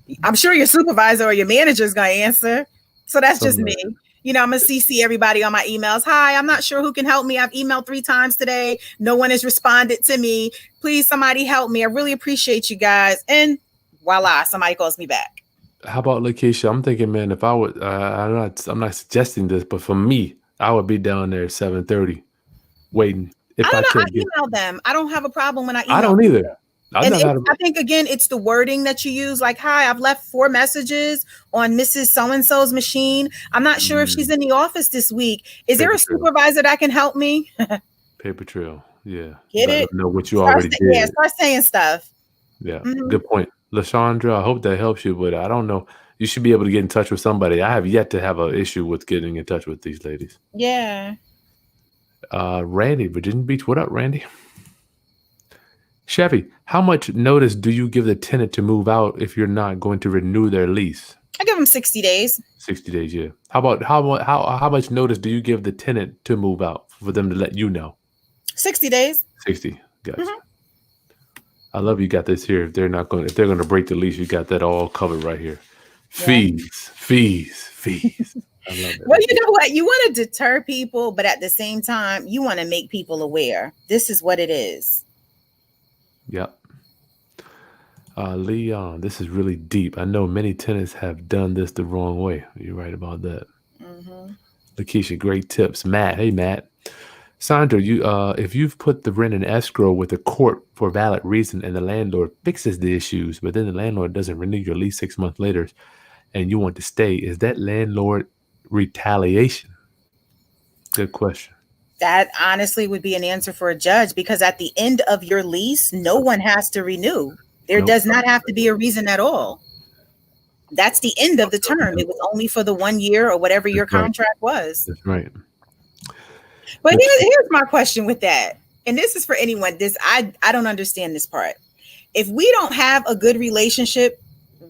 Speaker 2: me. I'm sure your supervisor or your manager is gonna answer. So that's just me.
Speaker 1: Somebody.
Speaker 2: You know, I'm gonna CC everybody on my emails. Hi, I'm not sure who can help me. I've emailed 3 times today. No one has responded to me. Please, somebody help me. I really appreciate you guys. And voila, somebody calls me back.
Speaker 1: How about Lakesha? I'm thinking, man, if I would, I'm not suggesting this, but for me, I would be down there at 7:30 waiting. If
Speaker 2: I don't
Speaker 1: I
Speaker 2: know. I
Speaker 1: can't get,
Speaker 2: email them. I don't have a problem when I email
Speaker 1: I don't either. I've
Speaker 2: and
Speaker 1: not had a,
Speaker 2: I think, again, it's the wording that you use. Like, hi, I've left 4 messages on Mrs. So-and-so's machine. I'm not sure if she's in the office this week. Is there a
Speaker 1: Paper trail.
Speaker 2: supervisor that can help me?
Speaker 1: Paper trail. Yeah.
Speaker 2: Get
Speaker 1: Let
Speaker 2: it?
Speaker 1: them know what you already did.
Speaker 2: Yeah, start saying stuff.
Speaker 1: Yeah.
Speaker 2: Mhm.
Speaker 1: Good point. LaShondra, I hope that helps you, but I don't know. You should be able to get in touch with somebody. I have yet to have an issue with getting in touch with these ladies.
Speaker 2: Yeah.
Speaker 1: Randy, Virginia Beach. What up, Randy? Chevy, how much notice do you give the tenant to move out if you're not going to renew their lease?
Speaker 2: I give them 60 days.
Speaker 1: 60 days, yeah. How much notice do you give the tenant to move out for them to let you know?
Speaker 2: 60 days.
Speaker 1: 60. Gotcha.
Speaker 2: Mhm.
Speaker 1: I love you got this here. If they're going to break the lease, you got that all covered right here. Fees. I love it.
Speaker 2: Well, you know what? You want to deter people, but at the same time, you want to make people aware. This is what it is.
Speaker 1: Yep. Leon, this is really deep. I know many tenants have done this the wrong way. You're right about that.
Speaker 2: Mm-hmm.
Speaker 1: Lakesha, great tips. Matt, hey Matt. Sandra, if you've put the rent in escrow with the court for valid reason and the landlord fixes the issues, but then the landlord doesn't renew your lease 6 months later and you want to stay, is that landlord retaliation? Good question.
Speaker 2: That honestly would be an answer for a judge, because at the end of your lease, no one has to renew. There does not have to be a reason at all. That's the end of the term. It was only for the 1 year or whatever your contract was.
Speaker 1: That's right.
Speaker 2: But here's my question with that. And this is for anyone. I don't understand this part. If we don't have a good relationship,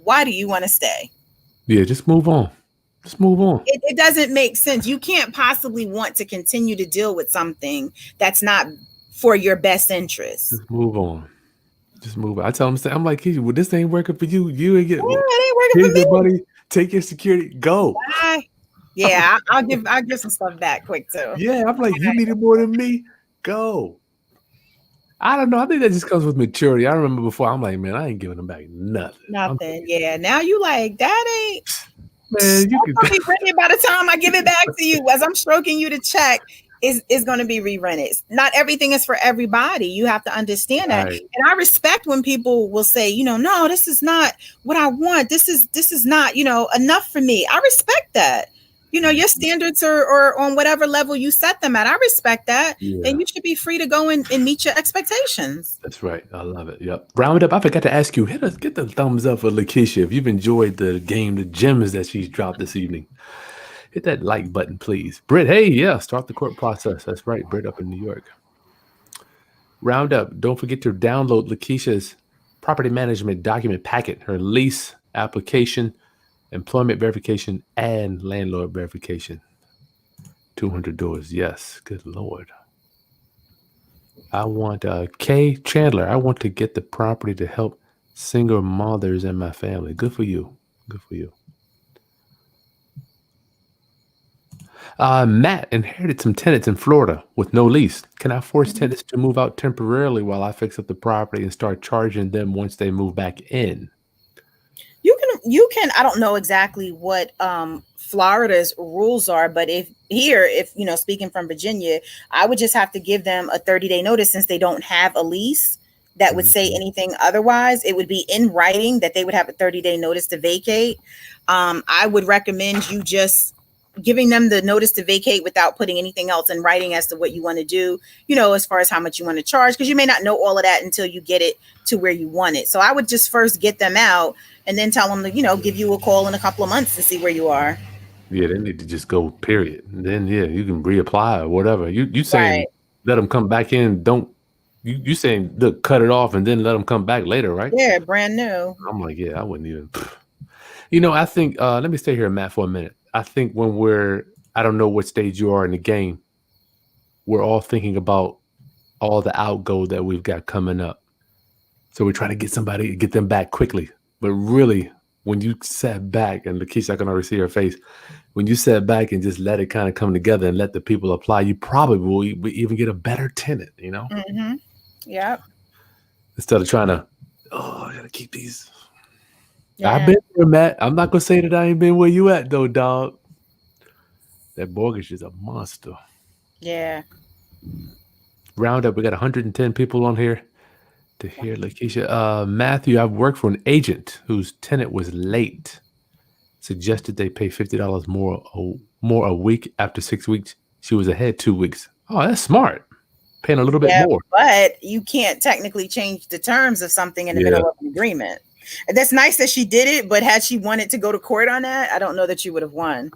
Speaker 2: why do you want to stay?
Speaker 1: Yeah, just move on. Just move on.
Speaker 2: It doesn't make sense. You can't possibly want to continue to deal with something that's not for your best interest.
Speaker 1: Just move on. Just move on. I tell them, I'm like, well, this ain't working for you. You ain't getting.
Speaker 2: Yeah, it ain't working for me.
Speaker 1: Your money. Take your security. Go.
Speaker 2: Bye. Yeah, I'll give some stuff back quick too.
Speaker 1: Yeah, I'm like, you needed more than me. Go. I don't know. I think that just comes with maturity. I remember before, I'm like, man, I ain't giving them back nothing.
Speaker 2: Nothing. Yeah. Now you like, that ain't.
Speaker 1: Man, you
Speaker 2: can be rented by the time I give it back to you. As I'm stroking you to check, is going to be re-rented. Not everything is for everybody. You have to understand that.
Speaker 1: Right.
Speaker 2: And I respect when people will say, no, this is not what I want. This is not, enough for me. I respect that. Your standards are on whatever level you set them at. I respect that.
Speaker 1: Yeah.
Speaker 2: And you should be free to go and meet your expectations.
Speaker 1: That's right. I love it. Yep. Round up. I forgot to ask you, get the thumbs up for Lakesha if you've enjoyed the game, the gems that she's dropped this evening. Hit that like button, please. Britt, hey, yeah, start the court process. That's right. Britt up in New York. Round up. Don't forget to download Lakesha's property management document packet, her lease application, employment verification, and landlord verification. 200 doors. Yes. Good Lord. I want Kay Chandler. I want to get the property to help single mothers in my family. Good for you. Good for you. Matt inherited some tenants in Florida with no lease. Can I force tenants to move out temporarily while I fix up the property and start charging them once they move back in?
Speaker 2: You can. I don't know exactly what Florida's rules are, but if speaking from Virginia, I would just have to give them a 30-day notice since they don't have a lease that would say anything otherwise. It would be in writing that they would have a 30-day notice to vacate. I would recommend you just giving them the notice to vacate without putting anything else in writing as to what you want to do, as far as how much you want to charge, because you may not know all of that until you get it to where you want it. So I would just first get them out and then tell them to, give you a call in a couple of months to see where you are.
Speaker 1: Yeah, they need to just go, period. And then, yeah, you can reapply or whatever. You saying Let them come back in. Don't You saying look, cut it off and then let them come back later, right?
Speaker 2: Yeah, brand new.
Speaker 1: I'm like, yeah, I wouldn't even. I think. Let me stay here, Matt, for a minute. I think when I don't know what stage you are in the game. We're all thinking about all the outgo that we've got coming up. So we're trying to get them back quickly. But really, when you sat back, and Lakesha, I can already see her face, when you sat back and just let it kind of come together and let the people apply, you probably will even get a better tenant,
Speaker 2: Mm-hmm. Yep.
Speaker 1: Instead of trying to, I got to keep these.
Speaker 2: Yeah.
Speaker 1: I've been there, Matt. I'm not going to say that I ain't been where you at, though, dog. That mortgage is a monster.
Speaker 2: Yeah.
Speaker 1: Round up, we got 110 people on here to hear Lakesha. Matthew, I've worked for an agent whose tenant was late. Suggested they pay $50 more a week after 6 weeks. She was ahead 2 weeks. Oh, that's smart. Paying a little bit more.
Speaker 2: But you can't technically change the terms of something in the middle of an agreement. And that's nice that she did it, but had she wanted to go to court on that, I don't know that you would have won.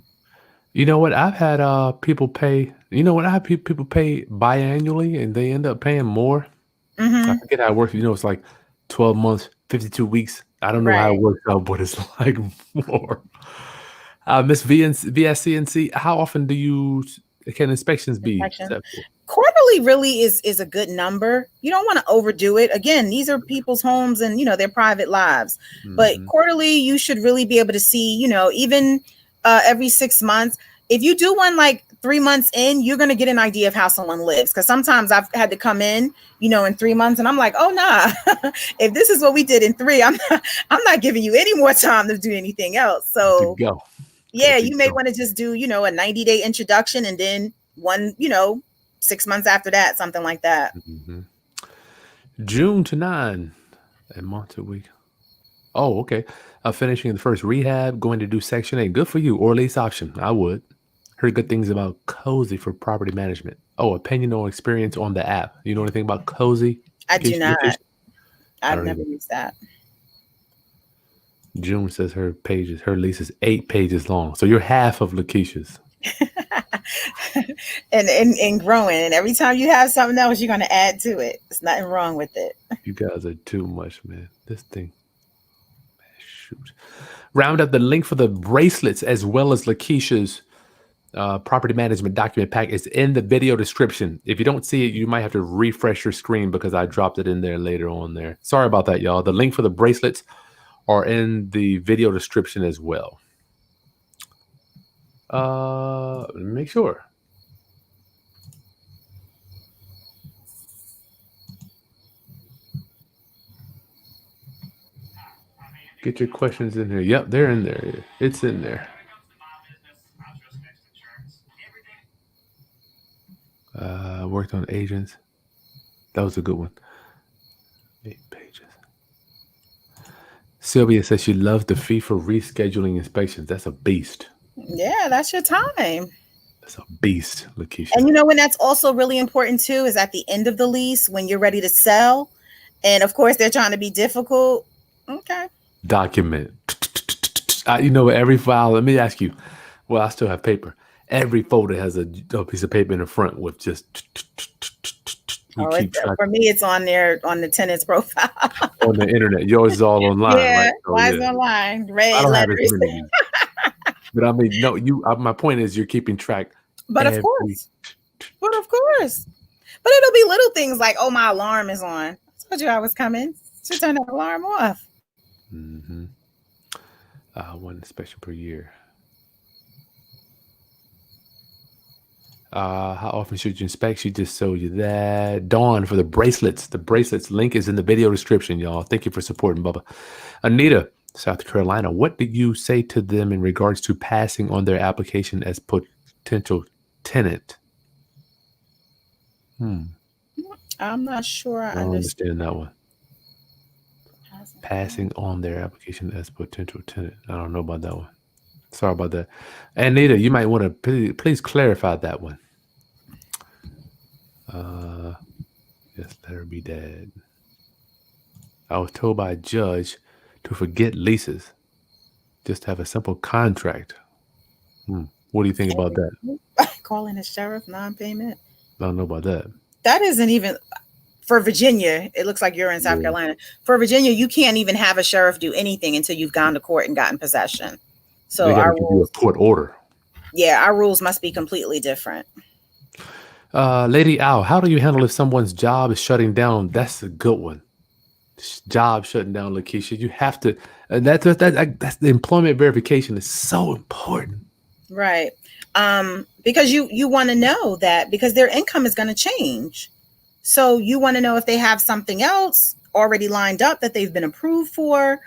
Speaker 1: You know what? I've had people pay. You know what? I have people pay biannually, and they end up paying more. I forget how it works. It's like 12 months, 52 weeks. I don't know how it works out, but it's like more. Miss VSCNC, how often can inspections be?
Speaker 2: Quarterly really is a good number. You don't want to overdo it. Again, these are people's homes and their private lives. But quarterly, you should really be able to see, even every 6 months. If you do one like 3 months in, you're going to get an idea of how someone lives. Because sometimes I've had to come in, in 3 months, and I'm like, oh nah, if this is what we did in 3, I'm not giving you any more time to do anything else. So yeah, you may want to just do, a 90-day introduction, and then one, 6 months after that, something like that.
Speaker 1: June to 9, a month a week. Oh, okay. Finishing the first rehab, going to do Section 8. Good for you. Or lease option. I would. Heard good things about Cozy for property management. Oh, opinion or experience on the app. You know anything about Cozy?
Speaker 2: I do not. I've never used that.
Speaker 1: June says her lease is 8 pages long. So you're half of Lakesha's.
Speaker 2: and growing. And every time you have something else, you're going to add to it. There's nothing wrong with it.
Speaker 1: You guys are too much, man. This thing. Shoot. Round up the link for the bracelets as well as Lakesha's property management document pack is in the video description. If you don't see it, you might have to refresh your screen because I dropped it in there later on there. Sorry about that, y'all. The link for the bracelets are in the video description as well. Make sure. Get your questions in here. Yep, they're in there. It's in there. Worked on agents. That was a good one. 8 pages. Sylvia says she loves the fee for rescheduling inspections. That's a beast.
Speaker 2: Yeah, that's your time.
Speaker 1: That's a beast, Lakesha.
Speaker 2: And when that's also really important too is at the end of the lease when you're ready to sell. And of course, they're trying to be difficult. Okay.
Speaker 1: Document. Every file, let me ask you. Well, I still have paper. Every folder has a piece of paper in the front with just.
Speaker 2: For me, it's on there on the tenant's profile.
Speaker 1: On the internet. Yours is all online, right?
Speaker 2: Mine's online. Red letters.
Speaker 1: But I mean, no, my point is you're keeping track.
Speaker 2: But of course. But it'll be little things like, oh, my alarm is on. I told you I was coming. Should turn that alarm off.
Speaker 1: One inspection per year. How often should you inspect? She just showed you that. Dawn for the bracelets. The bracelets link is in the video description, y'all. Thank you for supporting, Bubba. Anita, South Carolina. What did you say to them in regards to passing on their application as potential tenant?
Speaker 2: I'm not sure I
Speaker 1: understand that one. Passing on their application as potential tenant. I don't know about that one. Sorry about that. Anita, you might want to please clarify that one. Yes, let her be dead. I was told by a judge to forget leases. Just have a simple contract. What do you think about that?
Speaker 2: Calling the sheriff non-payment?
Speaker 1: I don't know about that.
Speaker 2: That isn't even... for Virginia, it looks like you're in South Carolina. For Virginia, you can't even have a sheriff do anything until you've gone to court and gotten possession. So
Speaker 1: they
Speaker 2: our
Speaker 1: give you a court order.
Speaker 2: Yeah, our rules must be completely different.
Speaker 1: Lady Al, how do you handle if someone's job is shutting down? That's a good one. Job shutting down, Lakesha. You have to. That's the employment verification is so important.
Speaker 2: Right. Because you want to know that because their income is going to change. So you want to know if they have something else already lined up that they've been approved for.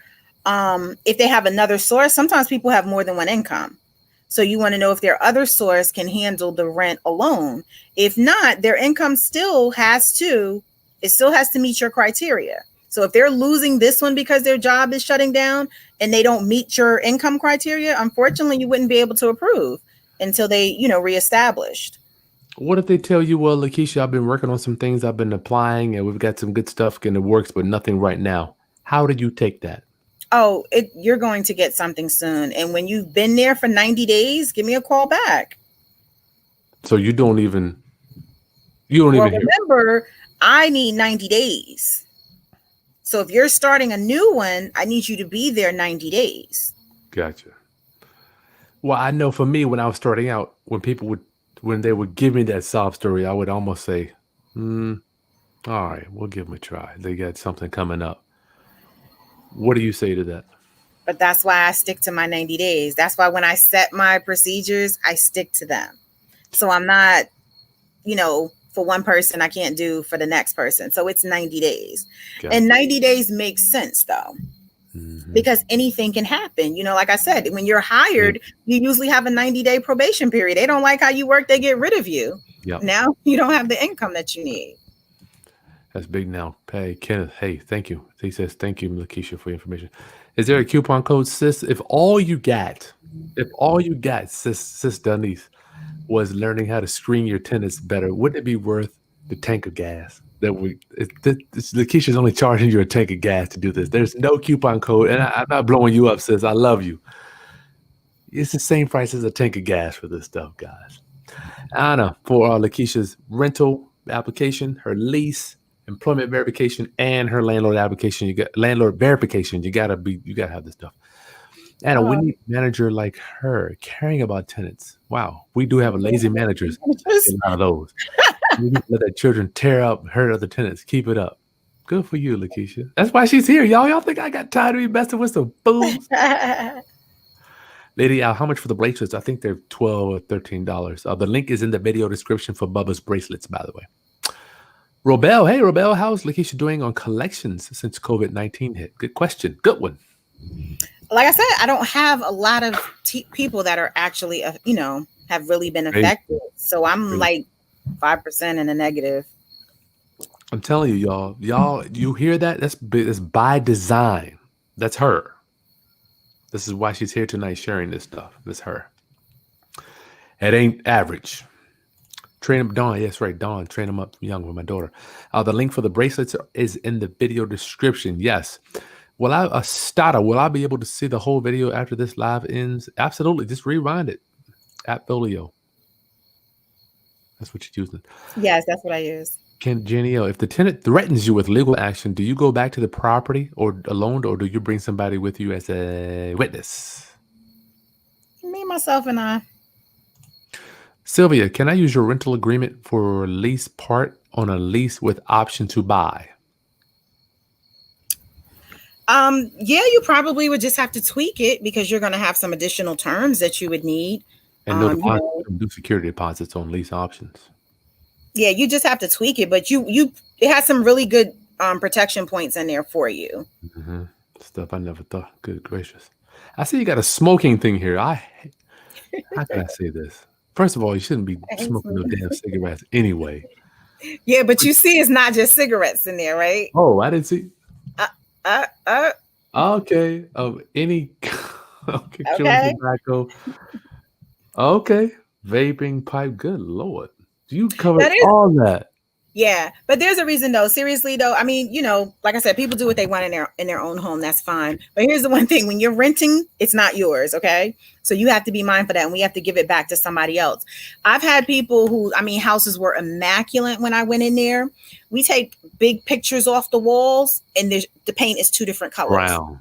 Speaker 2: If they have another source, sometimes people have more than one income. So you want to know if their other source can handle the rent alone. If not, their income still has to meet your criteria. So if they're losing this one because their job is shutting down and they don't meet your income criteria, unfortunately, you wouldn't be able to approve until they, reestablished.
Speaker 1: What if they tell you, well, Lakesha, I've been working on some things, I've been applying, and we've got some good stuff in the works, but nothing right now. How did you take that?
Speaker 2: Oh, you're going to get something soon. And when you've been there for 90 days, give me a call back.
Speaker 1: So you don't even
Speaker 2: remember, I need 90 days. So if you're starting a new one, I need you to be there 90 days.
Speaker 1: Gotcha. Well, I know for me, when I was starting out, when they would give me that sob story, I would almost say, all right, we'll give them a try. They got something coming up. What do you say to that?
Speaker 2: But that's why I stick to my 90 days. That's why when I set my procedures, I stick to them. So I'm not, for one person, I can't do for the next person. So it's 90 days. Gotcha. And 90 days makes sense, though, because anything can happen. Like I said, when you're hired, you usually have a 90-day probation period. They don't like how you work. They get rid of you. Yep. Now you don't have the income that you need.
Speaker 1: That's big now. Hey, Kenneth. Hey, thank you. He says, thank you, Lakesha, for your information. Is there a coupon code, sis? If all you got, sis Denise, was learning how to screen your tenants better, wouldn't it be worth the tank of gas? Lakesha's only charging you a tank of gas to do this. There's no coupon code, and I'm not blowing you up, sis. I love you. It's the same price as a tank of gas for this stuff, guys. Anna, for Lakesha's rental application, her lease, employment verification, and her landlord application, you got landlord verification. You gotta have this stuff. Anna, we need a manager like her caring about tenants. Wow, we do have a lazy managers. A lot of those. We need to let that children tear up, hurt other tenants. Keep it up. Good for you, Lakesha. That's why she's here, y'all. Y'all think I got tired of me messing with some fools? Lady Al, how much for the bracelets? I think they're $12 or $13. The link is in the video description for Bubba's bracelets, by the way. Robel, hey Robel, how's Lakesha doing on collections since COVID-19 hit? Good question. Good one.
Speaker 2: Like I said, I don't have a lot of people that are actually, have really been affected. So I'm like 5% in the negative.
Speaker 1: I'm telling you, y'all, you hear that? That's by design. That's her. This is why she's here tonight sharing this stuff. That's her. It ain't average. Train them, Dawn. Yes, right, Dawn. Train them up young with my daughter. The link for the bracelets is in the video description. Yes. Will I be able to see the whole video after this live ends? Absolutely. Just rewind it. At Folio. That's what you're using.
Speaker 2: Yes, that's what I use.
Speaker 1: Janelle, if the tenant threatens you with legal action, do you go back to the property or alone, or do you bring somebody with you as a witness?
Speaker 2: Me, myself, and I.
Speaker 1: Sylvia, can I use your rental agreement for lease part on a lease with option to buy?
Speaker 2: Yeah, you probably would just have to tweak it because you're going to have some additional terms that you would need.
Speaker 1: And do security deposits on lease options.
Speaker 2: Yeah, you just have to tweak it, but it has some really good protection points in there for you.
Speaker 1: Mm-hmm. Stuff I never thought. Good gracious. I see you got a smoking thing here. How can I say this? First of all, you shouldn't be smoking no damn cigarettes anyway.
Speaker 2: Yeah, but you see it's not just cigarettes in there, right?
Speaker 1: Oh, I didn't see. Okay. Any chewing tobacco. Okay. Vaping pipe. Good Lord. You covered all that.
Speaker 2: Yeah, but there's a reason though. Seriously though, I mean, you know, like I said, people do what they want in their own home. That's fine. But here's the one thing: when you're renting, it's not yours. Okay, so you have to be mindful of that, and we have to give it back to somebody else. I've had people who, I mean, houses were immaculate when I went in there. We take big pictures off the walls, and the paint is two different colors
Speaker 1: Brown.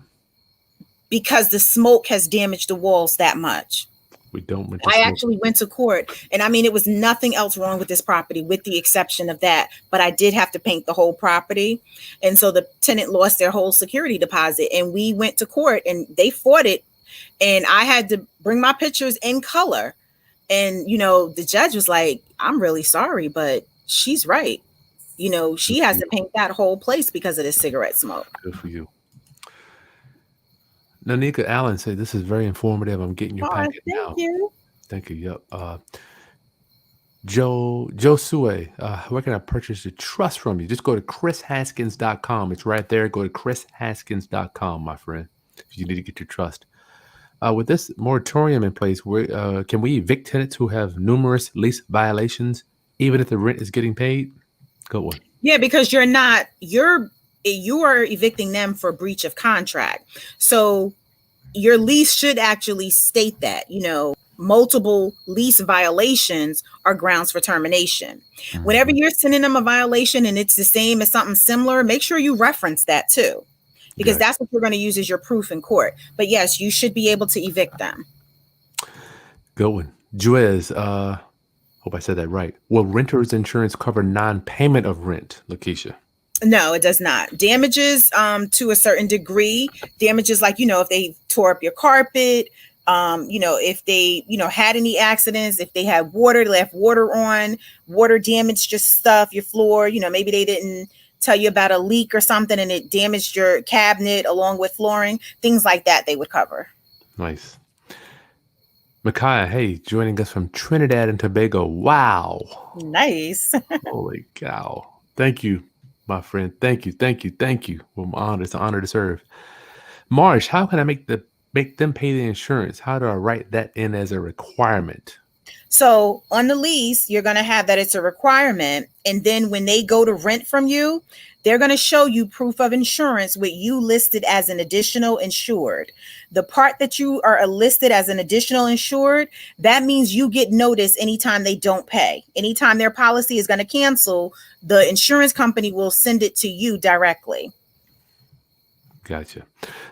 Speaker 2: because the smoke has damaged the walls that much.
Speaker 1: We don't.
Speaker 2: I actually went to court, and I mean, it was nothing else wrong with this property with the exception of that, but I did have to paint the whole property. And so the tenant lost their whole security deposit, and we went to court and they fought it. And I had to bring my pictures in color. And, you know, the judge was like, I'm really sorry, but she's right. You know, she has to paint that whole place because of the cigarette smoke.
Speaker 1: Good for you. Nanika Allen said, this is very informative. I'm getting your packet now.
Speaker 2: Thank you.
Speaker 1: Thank you. Yep. Joe Sue, where can I purchase the trust from you? Just go to krishaskins.com. It's right there. Go to krishaskins.com, my friend, if you need to get your trust. With this moratorium in place, can we evict tenants who have numerous lease violations, even if the rent is getting paid? Good one.
Speaker 2: Yeah, because you are evicting them for breach of contract. So your lease should actually state that, you know, multiple lease violations are grounds for termination. Mm-hmm. Whenever you're sending them a violation and it's the same as something similar, make sure you reference that too, because that's what you're going to use as your proof in court. But yes, you should be able to evict them.
Speaker 1: Good one. Juez, hope I said that right. Will renter's insurance cover non-payment of rent, Lakesha?
Speaker 2: No, it does not. Damages to a certain degree. Damages like, you know, if they tore up your carpet, you know, if they, you know, had any accidents, if they had left water on, water damaged your stuff, your floor, you know, maybe they didn't tell you about a leak or something and it damaged your cabinet along with flooring, things like that they would cover.
Speaker 1: Nice. Micaiah, hey, joining us from Trinidad and Tobago. Wow.
Speaker 2: Nice.
Speaker 1: Holy cow. Thank you, my friend. Thank you. Well, I'm honored. It's an honor to serve. Marsh, how can I make them pay the insurance? How do I write that in as a requirement?
Speaker 2: So on the lease, you're going to have that it's a requirement. And then when they go to rent from you, they're going to show you proof of insurance with you listed as an additional insured. The part that you are listed as an additional insured, that means you get notice anytime they don't pay. Anytime their policy is going to cancel, the insurance company will send it to you directly.
Speaker 1: Gotcha.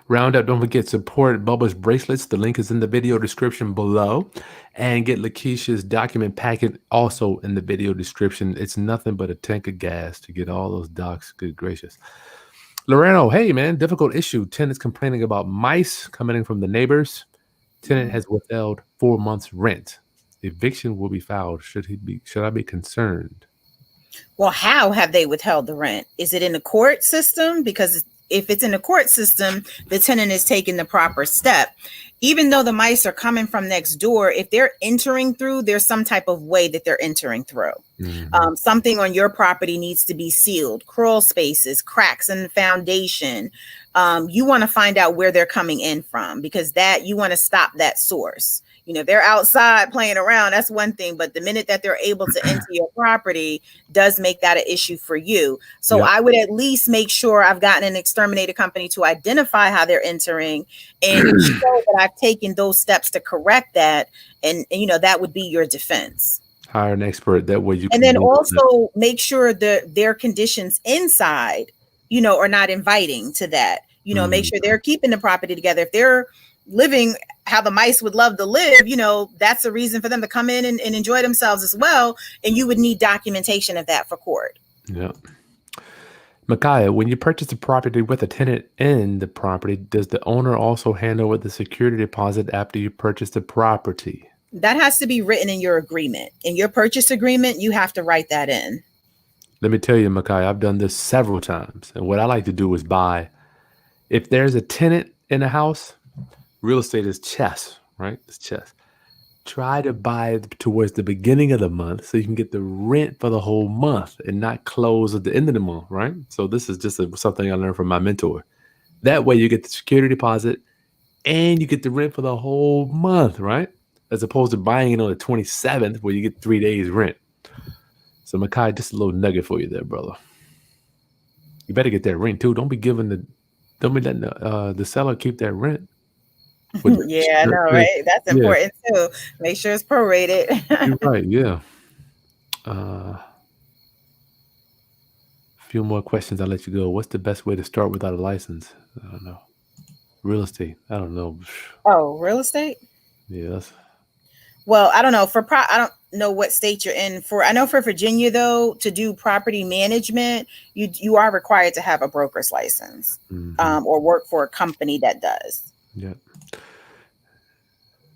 Speaker 1: Round up, don't forget, support Bubba's bracelets. The link is in the video description below. And get Lakeisha's document packet also in the video description. It's nothing but a tank of gas to get all those docs. Good gracious. Loreno, hey, man, difficult issue. Tenants complaining about mice coming in from the neighbors. Tenant has withheld 4 months rent. Eviction will be filed. Should I be concerned?
Speaker 2: Well, how have they withheld the rent? Is it in the court system? Because if it's in the court system, the tenant is taking the proper step. Even though the mice are coming from next door, if they're entering through, there's some type of way that they're entering through. Mm-hmm. Something on your property needs to be sealed, crawl spaces, cracks in the foundation. You want to find out where they're coming in from, because that you want to stop that source. You know, they're outside playing around. That's one thing. But the minute that they're able to enter your property does make that an issue for you. So yep. I would at least make sure I've gotten an exterminator company to identify how they're entering and show that I've taken those steps to correct that. And you know, that would be your defense.
Speaker 1: Hire an expert. That way you can.
Speaker 2: And then also make sure that their conditions inside, you know, are not inviting to that. You know, make sure they're keeping the property together. If they're living how the mice would love to live, you know, that's a reason for them to come in and enjoy themselves as well. And you would need documentation of that for court.
Speaker 1: Yeah. Micaiah, when you purchase a property with a tenant in the property, does the owner also hand over the security deposit after you purchase the property?
Speaker 2: That has to be written in your agreement. In your purchase agreement, you have to write that in.
Speaker 1: Let me tell you, Micaiah, I've done this several times. And what I like to do is buy, if there's a tenant in a house, real estate is chess, right? It's chess. Try to buy towards the beginning of the month so you can get the rent for the whole month and not close at the end of the month, right? So this is just something I learned from my mentor. That way you get the security deposit and you get the rent for the whole month, right? As opposed to buying it on the 27th where you get 3 days rent. So Makai, just a little nugget for you there, brother. You better get that rent too. Don't be letting the seller keep that rent.
Speaker 2: Yeah, I know, right? That's important too. Make sure it's prorated.
Speaker 1: You're right. Yeah. A few more questions. I'll let you go. What's the best way to start without a license? I don't know. Real estate. I don't know.
Speaker 2: Oh, real estate?
Speaker 1: Yes.
Speaker 2: Well, I don't know. I don't know what state you're in. I know for Virginia, though, to do property management, you are required to have a broker's license, or work for a company that does.
Speaker 1: Yeah.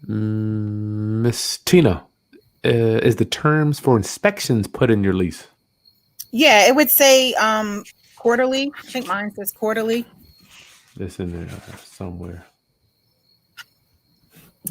Speaker 1: Miss Tina, is the terms for inspections put in your lease?
Speaker 2: Yeah, it would say quarterly. I think mine says quarterly.
Speaker 1: It's in there somewhere.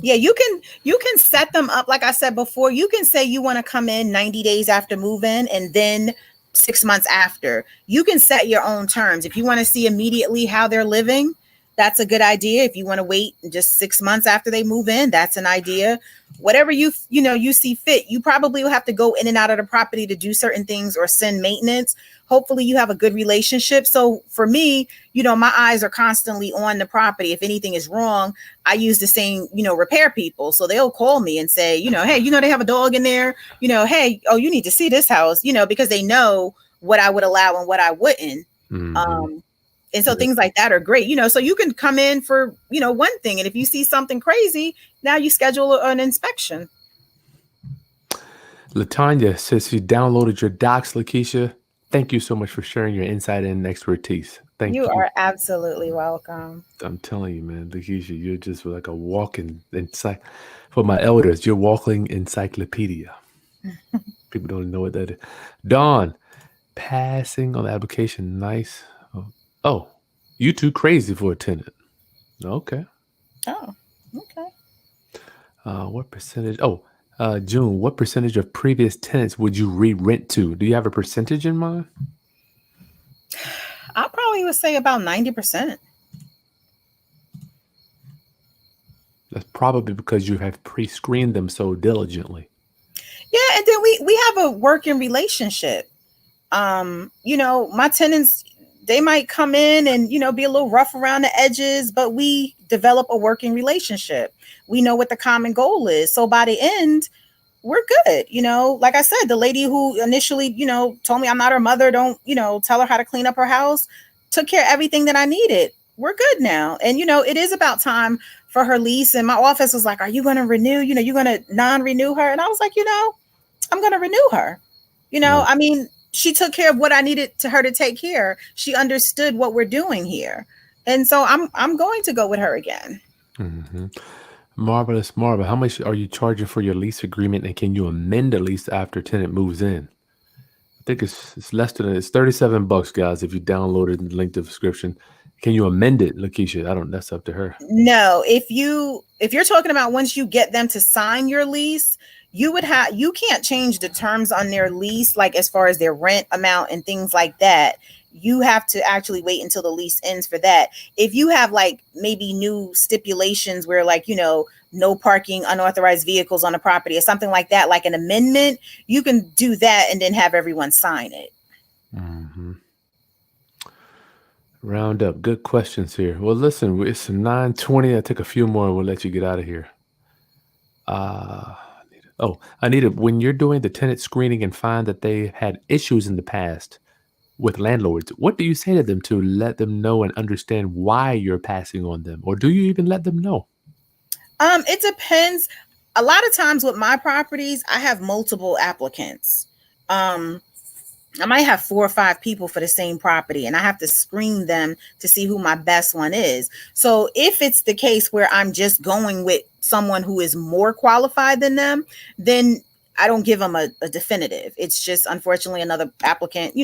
Speaker 2: Yeah, you can set them up. Like I said before, you can say you want to come in 90 days after move-in and then 6 months after. You can set your own terms. If you want to see immediately how they're living, that's a good idea. If you want to wait just 6 months after they move in, that's an idea. Whatever you see fit. You probably will have to go in and out of the property to do certain things or send maintenance. Hopefully you have a good relationship. So for me, my eyes are constantly on the property. If anything is wrong, I use the same, repair people. So they'll call me and say, hey, they have a dog in there, hey, oh, you need to see this house, because they know what I would allow and what I wouldn't. And so things like that are great, so you can come in for, one thing. And if you see something crazy, now you schedule an inspection.
Speaker 1: Latanya says she downloaded your docs, Lakesha. Thank you so much for sharing your insight and expertise. Thank you.
Speaker 2: You are absolutely welcome.
Speaker 1: I'm telling you, man, Lakesha, you're just like a walking for my elders, you're walking encyclopedia. People don't know what that is. Dawn, passing on the application. Nice. Oh, you too crazy for a tenant. Okay.
Speaker 2: Oh, okay.
Speaker 1: What percentage? June, what percentage of previous tenants would you re-rent to? Do you have a percentage in mind?
Speaker 2: I probably would say about 90%.
Speaker 1: That's probably because you have pre-screened them so diligently.
Speaker 2: Yeah, and then we have a working relationship. My tenants, they might come in and, be a little rough around the edges, but we develop a working relationship. We know what the common goal is. So by the end, we're good. Like I said, the lady who initially, told me I'm not her mother, don't, tell her how to clean up her house, took care of everything that I needed. We're good now. And, it is about time for her lease. And my office was like, are you going to renew? You're going to non-renew her? And I was like, I'm going to renew her.
Speaker 1: No.
Speaker 2: I mean, she took care of what I needed her to take care. She understood what we're doing here. And so I'm going to go with her again.
Speaker 1: Mm-hmm. Marvelous, Marva. How much are you charging for your lease agreement, and can you amend the lease after tenant moves in? I think it's less than it's $37, guys. If you downloaded the link to the description, can you amend it, Lakesha? That's up to her.
Speaker 2: No, if you're talking about once you get them to sign your lease, you can't change the terms on their lease, like as far as their rent amount and things like that. You have to actually wait until the lease ends for that. If you have like maybe new stipulations where like, no parking unauthorized vehicles on the property or something like that, like an amendment, you can do that and then have everyone sign it.
Speaker 1: Mm-hmm. Round up. Good questions here. Well, listen, it's 9:20. I took a few more. We'll let you get out of here. Anita, when you're doing the tenant screening and find that they had issues in the past with landlords, what do you say to them to let them know and understand why you're passing on them? Or do you even let them know?
Speaker 2: It depends. A lot of times with my properties, I have multiple applicants. I might have 4 or 5 people for the same property, and I have to screen them to see who my best one is. So if it's the case where I'm just going with someone who is more qualified than them, then I don't give them a definitive. It's just, unfortunately, another applicant,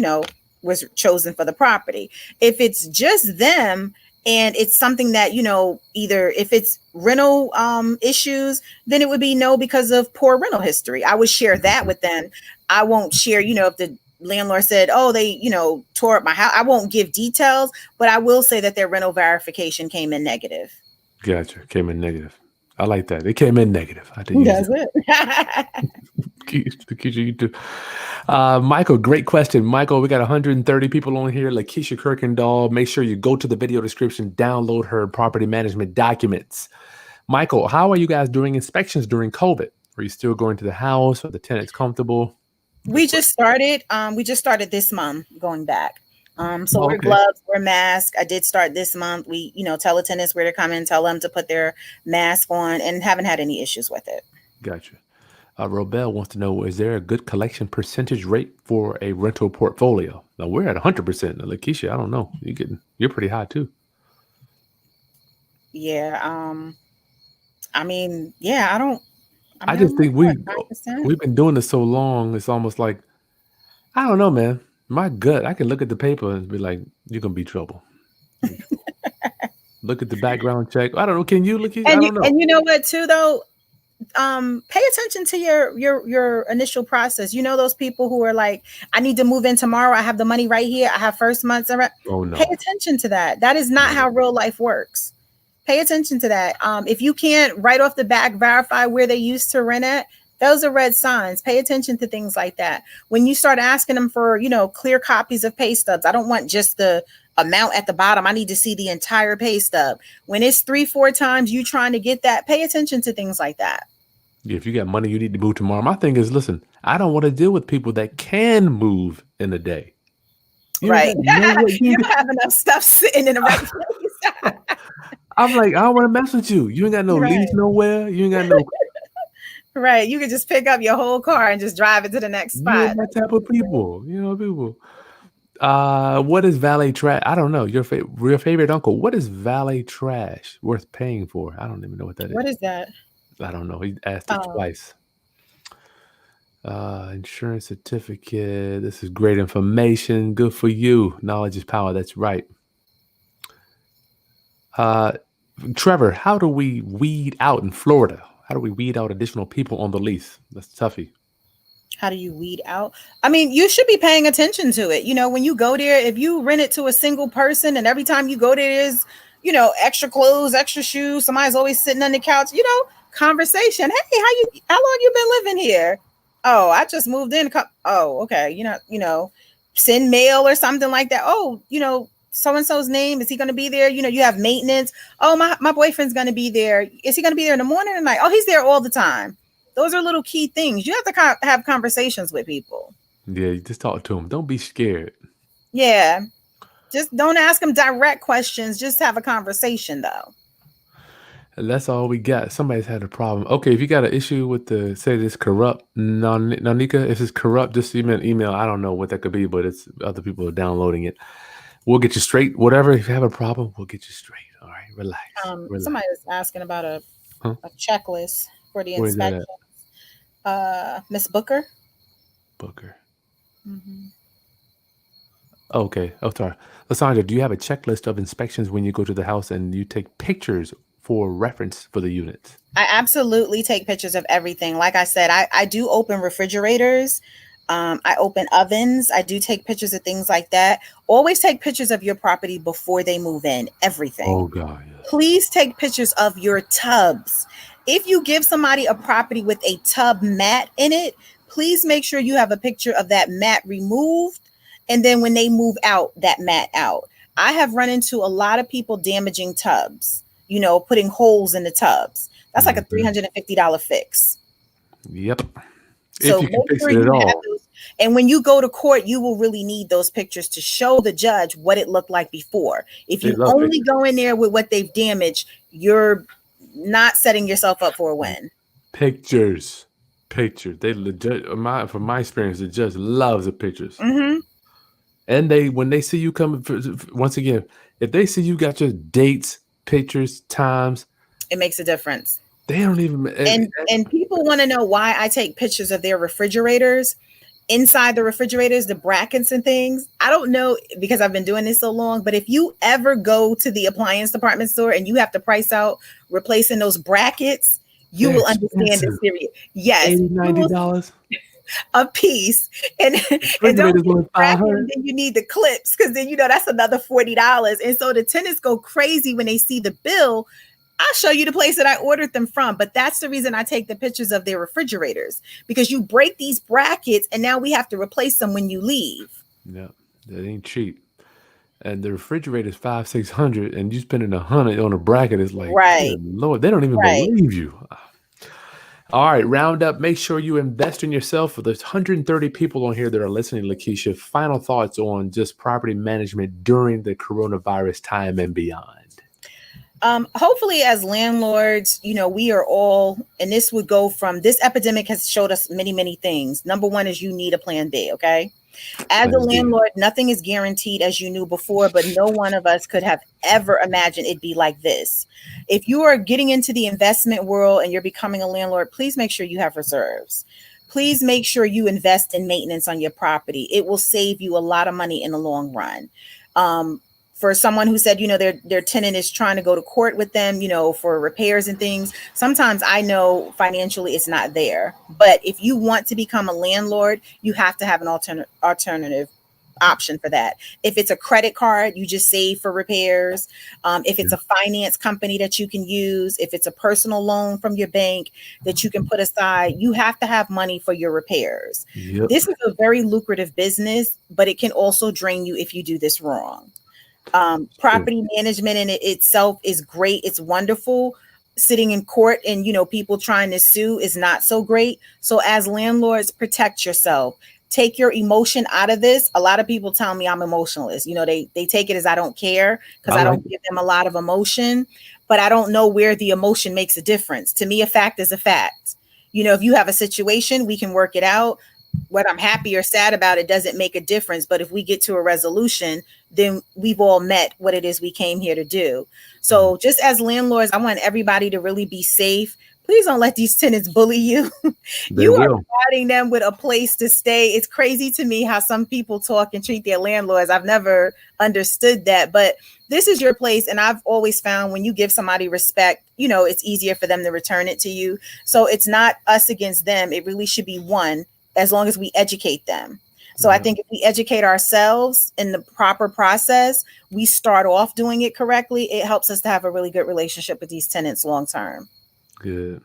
Speaker 2: was chosen for the property. If it's just them and it's something that, either if it's rental issues, then it would be no because of poor rental history. I would share that with them. I won't share, if the landlord said, oh, they, tore up my house. I won't give details, but I will say that their rental verification came in negative.
Speaker 1: Gotcha. Came in negative. I like that. It came in negative. I didn't
Speaker 2: Does it?
Speaker 1: Lakesha, you too. Michael, great question. Michael, we got 130 people on here. Lakesha Kirkendall. Make sure you go to the video description, download her property management documents. Michael, how are you guys doing inspections during COVID? Are you still going to the house? Are the tenants comfortable?
Speaker 2: We just started. We just started this month going back. So we're
Speaker 1: Okay.
Speaker 2: gloves, we're masks. I did start this month. We, tell the tenants where to come in, tell them to put their mask on, and haven't had any issues with it.
Speaker 1: Gotcha. Robel wants to know, is there a good collection percentage rate for a rental portfolio? Now we're at 100%. Now, Lakesha, I don't know. You're pretty high too.
Speaker 2: Yeah. I
Speaker 1: just think we've
Speaker 2: 9%.
Speaker 1: been doing this so long. It's almost like, I don't know, man. My gut, I can look at the paper and be like, you're gonna be trouble. Look at the background check. I don't know. Can you look at? I don't know.
Speaker 2: And you know what, too, though. Pay attention to your initial process. Those people who are like, I need to move in tomorrow. I have the money right here. I have first month's.
Speaker 1: Oh no.
Speaker 2: Pay attention to that. That is not how real life works. Pay attention to that. If you can't right off the back verify where they used to rent at, those are red signs. Pay attention to things like that. When you start asking them for, clear copies of pay stubs, I don't want just the amount at the bottom. I need to see the entire pay stub. When it's 3-4 times you trying to get that, pay attention to things like that.
Speaker 1: Yeah, if you got money, you need to move tomorrow. My thing is, listen, I don't want to deal with people that can move in a day.
Speaker 2: Right. You don't have enough stuff sitting in the right place.
Speaker 1: I'm like, I don't want to mess with you. You ain't got no lease nowhere. You ain't got no.
Speaker 2: Right. You can just pick up your whole car and just drive it to the next spot.
Speaker 1: That type of people. People. What is valet trash? I don't know. Your favorite uncle. What is valet trash worth paying for? I don't even know what that is.
Speaker 2: What is that?
Speaker 1: I don't know. He asked it twice. Insurance certificate. This is great information. Good for you. Knowledge is power. That's right. Trevor, how do we weed out in Florida? How do we weed out additional people on the lease? That's toughie.
Speaker 2: How do you weed out? I mean, you should be paying attention to it. When you go there, if you rent it to a single person and every time you go there is, extra clothes, extra shoes, somebody's always sitting on the couch, conversation. Hey, how long you been living here? Oh, I just moved in. Oh, okay. Send mail or something like that. Oh, so-and-so's name. Is he going to be there? You have maintenance. Oh, my boyfriend's going to be there. Is he going to be there in the morning or night? Oh, he's there all the time. Those are little key things. You have to have conversations with people.
Speaker 1: Yeah, you just talk to them. Don't be scared.
Speaker 2: Yeah. Just don't ask them direct questions. Just have a conversation, though.
Speaker 1: And that's all we got. Somebody's had a problem. Okay, if you got an issue with say this corrupt, Nanika, if it's corrupt, just send me an email. I don't know what that could be, but it's other people are downloading it. We'll get you straight. Whatever. If you have a problem, we'll get you straight. All right, relax.
Speaker 2: Somebody was asking about a checklist for the inspection. Miss Booker.
Speaker 1: Mm-hmm. Okay. Oh, sorry. Lysandra, do you have a checklist of inspections when you go to the house and you take pictures for reference for the units?
Speaker 2: I absolutely take pictures of everything. Like I said, I do open refrigerators. I open ovens. I do take pictures of things like that. Always take pictures of your property before they move in. Everything.
Speaker 1: Oh, God. Yes.
Speaker 2: Please take pictures of your tubs. If you give somebody a property with a tub mat in it, please make sure you have a picture of that mat removed. And then when they move out, that mat out. I have run into a lot of people damaging tubs, putting holes in the tubs. That's like a $350 fix.
Speaker 1: Yep.
Speaker 2: So
Speaker 1: if you can fix
Speaker 2: sure
Speaker 1: it at all.
Speaker 2: those. And when you go to court, you will really need those pictures to show the judge what it looked like before. If you only go in there with what they've damaged, you're not setting yourself up for a win.
Speaker 1: Pictures. They legit, from my experience, the judge loves the pictures.
Speaker 2: Mm-hmm.
Speaker 1: And when they see you coming, once again, if they see you got your dates, pictures, times,
Speaker 2: it makes a difference.
Speaker 1: They don't even.
Speaker 2: And people want to know why I take pictures of their refrigerators. Inside the refrigerators, the brackets and things. I don't know because I've been doing this so long, but if you ever go to the appliance department store and you have to price out replacing those brackets, you will understand the serious. Yes.
Speaker 1: $90
Speaker 2: a piece. And don't then you need the clips because then that's another $40. And so the tenants go crazy when they see the bill. I'll show you the place that I ordered them from. But that's the reason I take the pictures of their refrigerators, because you break these brackets and now we have to replace them when you leave.
Speaker 1: Yeah, that ain't cheap. And the refrigerator is $500-$600, and you spending $100 on a bracket. It's like,
Speaker 2: Right.
Speaker 1: Lord, they don't even believe you. All right, round up. Make sure you invest in yourself. For there's 130 people on here that are listening, Lakesha, final thoughts on just property management during the coronavirus time and beyond.
Speaker 2: Hopefully, as landlords, we are all, and this would go from, this epidemic has showed us many, many things. Number one is you need a plan B, okay? As a landlord, nothing is guaranteed, as you knew before, but no one of us could have ever imagined it'd be like this. If you are getting into the investment world and you're becoming a landlord, please make sure you have reserves. Please make sure you invest in maintenance on your property. It will save you a lot of money in the long run. For someone who said, their tenant is trying to go to court with them, for repairs and things, sometimes I know financially it's not there. But if you want to become a landlord, you have to have an alternative option for that. If it's a credit card, you just save for repairs. If it's a finance company that you can use, if it's a personal loan from your bank that you can put aside, you have to have money for your repairs. Yep. This is a very lucrative business, but it can also drain you if you do this wrong. Property management in itself is great. It's wonderful. Sitting in court and, people trying to sue is not so great. So as landlords, protect yourself. Take your emotion out of this. A lot of people tell me I'm emotionless. They take it as I don't care because I don't give them a lot of emotion, but I don't know where the emotion makes a difference. To me, a fact is a fact. If you have a situation, we can work it out. Whether I'm happy or sad about it doesn't make a difference. But if we get to a resolution, then we've all met what it is we came here to do. So just as landlords, I want everybody to really be safe. Please don't let these tenants bully you. You are providing them with a place to stay. It's crazy to me how some people talk and treat their landlords. I've never understood that, but this is your place. And I've always found when you give somebody respect, it's easier for them to return it to you. So it's not us against them. It really should be one, as long as we educate them. So I think if we educate ourselves in the proper process, we start off doing it correctly, it helps us to have a really good relationship with these tenants long term.
Speaker 1: Good.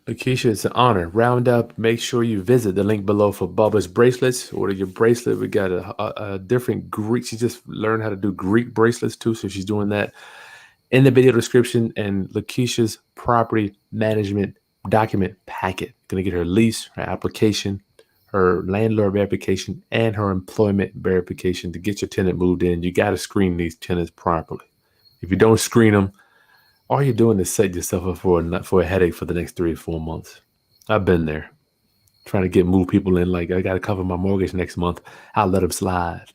Speaker 1: Lakesha, it's an honor. Round up. Make sure you visit the link below for Bubba's bracelets. Order your bracelet. We got a different Greek. She just learned how to do Greek bracelets too, so she's doing that in the video description. And Lakesha's property management document packet. Gonna get her lease, her application, her landlord verification, and her employment verification to get your tenant moved in. You got to screen these tenants properly. If you don't screen them, all you're doing is set yourself up for a headache for the next 3 or 4 months. I've been there, trying to move people in. Like, I got to cover my mortgage next month. I'll let them slide.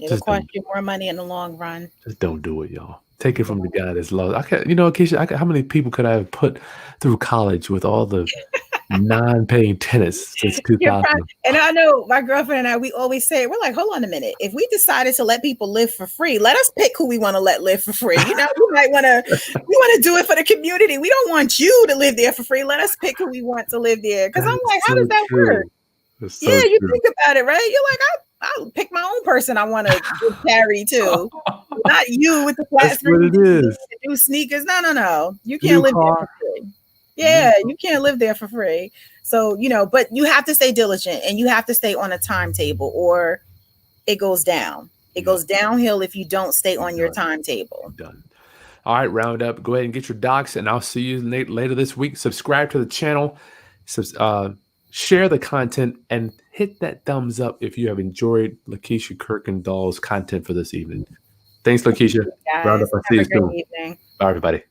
Speaker 2: It'll cost you more money in the long run.
Speaker 1: Just don't do it, y'all. Take it from the guy that's lost. Lakesha, how many people could I have put through college with all the non-paying tenants since 2000?
Speaker 2: And I know my girlfriend and I, we always say, we're like, hold on a minute. If we decided to let people live for free, let us pick who we want to let live for free. We might want to do it for the community. We don't want you to live there for free. Let us pick who we want to live there. Because I'm like, how does that work?
Speaker 1: So
Speaker 2: you think about it, right? You're like, I'll pick my own person I want to give charity to. Not you with the flat screen. Do sneakers. No. You can't live there for free. Yeah, you can't live there for free. So, but you have to stay diligent and you have to stay on a timetable or it goes down. It goes downhill if you don't stay on your timetable.
Speaker 1: Done. All right, round up. Go ahead and get your docs and I'll see you later this week. Subscribe to the channel. Share the content and hit that thumbs up if you have enjoyed Lakesha Kirkendall's content for this evening. Thanks, Lakesha.
Speaker 2: Round up. I'll see you soon.
Speaker 1: Bye, everybody.